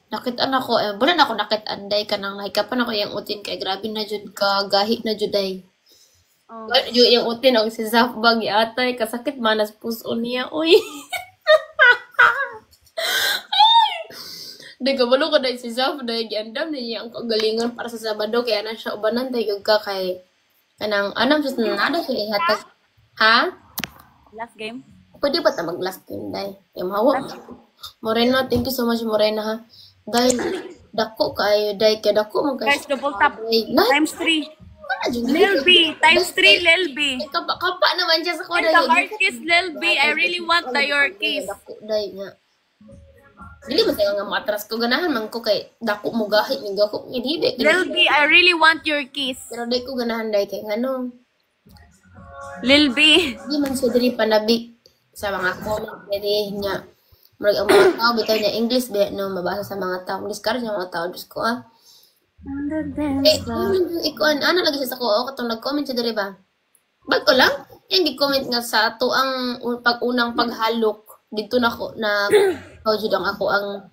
S2: Nakitaan ako, wala na ako nakitaan, day. Kanang nahikapan ako yung utin kay grabe na jud ka, gahi na jud, day.
S6: Oh.
S2: Yung utin, og si Zaf bag atay, kasakit manas puso niya, uy. Day, kabalo ko, day, si Zaf, day, giandam na niya ang kagalingan para sa Sabado, kaya na siya ubanan, day, ka kay, kanang, anam, sus, nada siya ihatag. Ha?
S6: Last game?
S2: Pwede ba ta mag-last game, day? Kaya mahawa. Morena, thank you so much, Morena, ha? Day, dako kayo, day, kaya dako man kayo.
S6: Guys, double tap.
S2: Day,
S6: Times 3. Lelby. Times 3, Lelby.
S2: Kapa naman siya sa ko,
S6: And
S2: day.
S6: the heart kiss, Lelby. I really want the your kiss.
S2: Dako, day, nga. Dili man tayo nga matras ko, ganahan man ko kay dako mo gahi, may gako, hindi,
S6: Lelby, I really want your kiss.
S2: Pero day ko ganahan, day, kay ngano.
S6: Lelby.
S2: Hindi man siya diri panabi sa mga comment, diri niya. Marag ang mga tao, bitaw niya English, ba, no, mabasa sa mga tao. Discard niya mga tao, Diyos ko, ah. Ikuan, ano lagi siya sa ko, katong nag-comment siya diri ba? Bago lang, yung di-comment nga sa ato ang pag-unang paghalok, dito na ako, na, jud ang ako ang,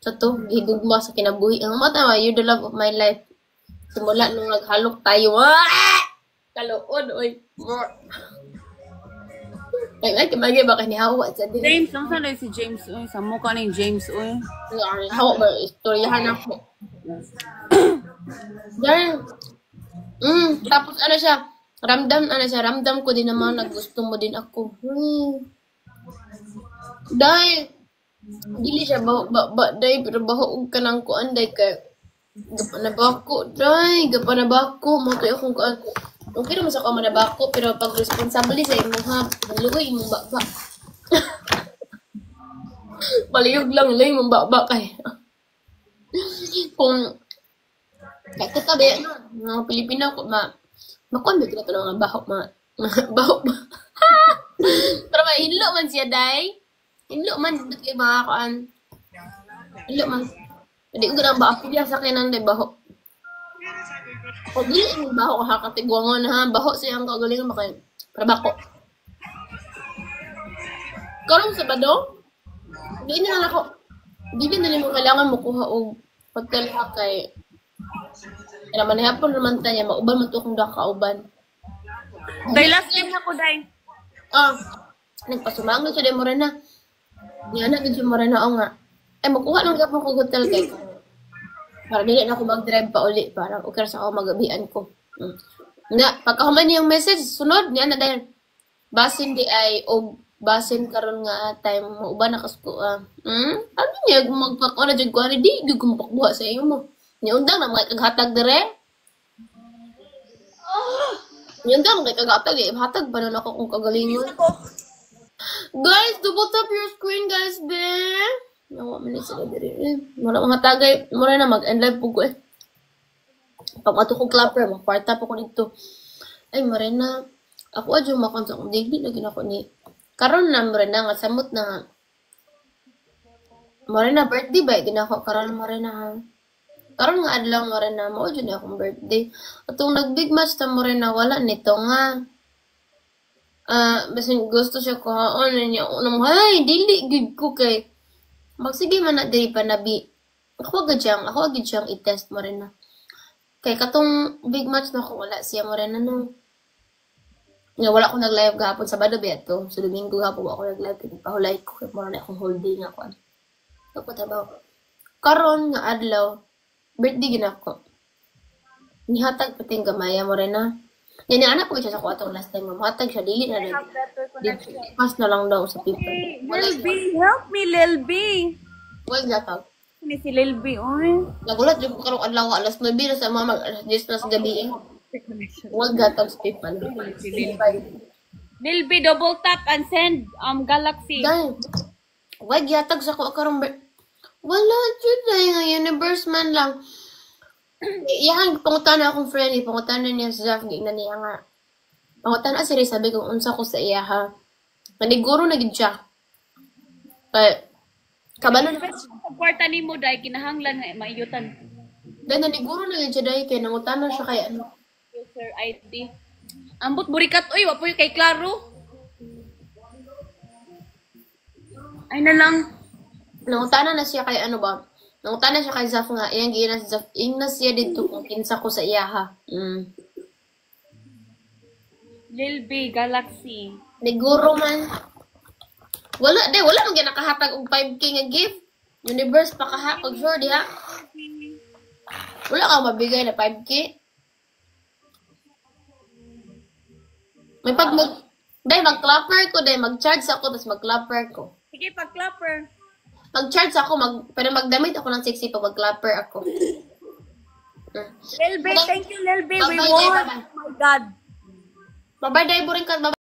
S2: sa to, gigugma sa kinabuhi. Ang mata, you're the love of my life. Simula nung naghalok tayo, kalood, oy, ay, kimagay ba kayo ni Hawa sa din?
S6: James, ang saan si James? Uy, sa mukha ni James, uy.
S2: Hawa ba, istoryahan ako. Dahil, tapos ano siya, ramdam ko din naman na gusto mo din ako. Dahil, dili siya dahil, pero bahoog ka ng kuan, dahil ka, gapanabako, mo tayo akong kuan. Okay naman sa kamanabako, pero pag responsable sa imo ha, maluoy mong baba. Paliyog lang, lay mong baba kay. Kung, kahit katabi, mga Pilipino, makuan ba ito na mga baho, baho. Pero hinlo man siya, day. Hinlo man, dito kayo mga kuan. Hinlo man. Hindi ko ganang ba, ako biya sa kinan, day, baho. O dili yung baho ka katigwangon ha, baho siya ang kagalingan makay trabako. Karong Sabado, dili na ako, dili na mo kailangan mo kuha og hotel ha kay naman hapon naman ta niya, mauban man to kung kauban.
S6: Day, last game na ko, day.
S2: Nagpasumanglo siya, day Morena. Niya na, din siya Morena, o nga. Ay, makuha lang kapag ko hotel kay para dili na ako mag-drive pa uli para okay sa ako magabihan ko. Nga, pagkahuman niyang message, sunod niya na dahil basin di ay o basin karon nga time mo uban na kasko. Ano niya magpako na jud ko ani di gyud ko mapakbuha sa iyo mo. Ni undang na mga kaghatag dire. Ni undang kay kaghatag di hatag pa na ako kung kagalingon. Guys, double tap your screen guys, be. Nawa man sila diri. Wala mga tagay, mura na mag-end live po ko eh. Pag ato ko clapper, makwarta po ko dito. Ay, mura na. Ako adyo makon sa akong digdi na ginako ni. Karon na mura na nga samot na. Mura na birthday ba? Ginako karon mura na. Karon nga adlaw mura na. Mao dyan akong birthday. Atong nag-big match ta mura na wala nito nga. Basin gusto siya ko haon niya. Ay, dili gid ko kay magsige man na diri pa nabi. Ako agad siyang i-test mo rin na. Kay katong big match na ko wala siya mo rin na no. Nga wala ko nag-live gahapon sa Sabado ba ito. Sa Domingo gahapon ako nag-live kay pahulay ko kay mo na akong whole day nga ko. Ako trabaho. Karon nga adlaw birthday ginako. Nihatag pating gamaya mo rin na. Yan anak ko siya sa kuwatong last time. Mamatag siya dili na rin. Pas na lang daw sa paper.
S6: Lelby, help me, Lelby.
S2: Wag gatag.
S6: Ni si Lelby, oy.
S2: Nagulat yung karong adlaw alas 9 na sa mga alas 10 na sa gabi eh. Wag gatag sa paper.
S6: Lelby, double tap and send Galaxy.
S2: Dahil, Wag yatag sa ko karong wala jud ay nga universe man lang. Iyan pangutana akong friend, pangutana niya sa Zaf na niya nga. Pangutana siri sabi ko unsa ko sa iya ha. Maniguro na gid siya. Kabalo na
S6: Sa kwarta nimo dai kinahanglan nga maiyutan.
S2: dahil naniguro na gid siya dahil kay nangutana siya kay ano.
S6: User ID. Ambot burikat oy, wa po kay klaro. Ay na lang.
S2: Nangutana na siya kay ano ba? Nangutana siya kay Zaf nga, iyang giina si Zaf, ingnas siya dito kung kinsa ko sa iya ha.
S6: Lil B Galaxy.
S2: Niguro man. Wala man gyud nakahatag og 5k nga gift. Universe pa kaha pag sure diha. Wala ka mabigay na 5k. May pag mag-clapper ko, mag-charge ako, tapos mag-clapper ko.
S6: Sige, pag-clapper.
S2: Mag-charge ako, pero magdamit ako ng sexy pag mag-clapper ako.
S6: Lil B, thank you Lil B. We
S2: Bye-bye,
S6: won.
S2: bye-bye.
S6: Oh my God.
S2: Bye-bye, Dai Buring ka.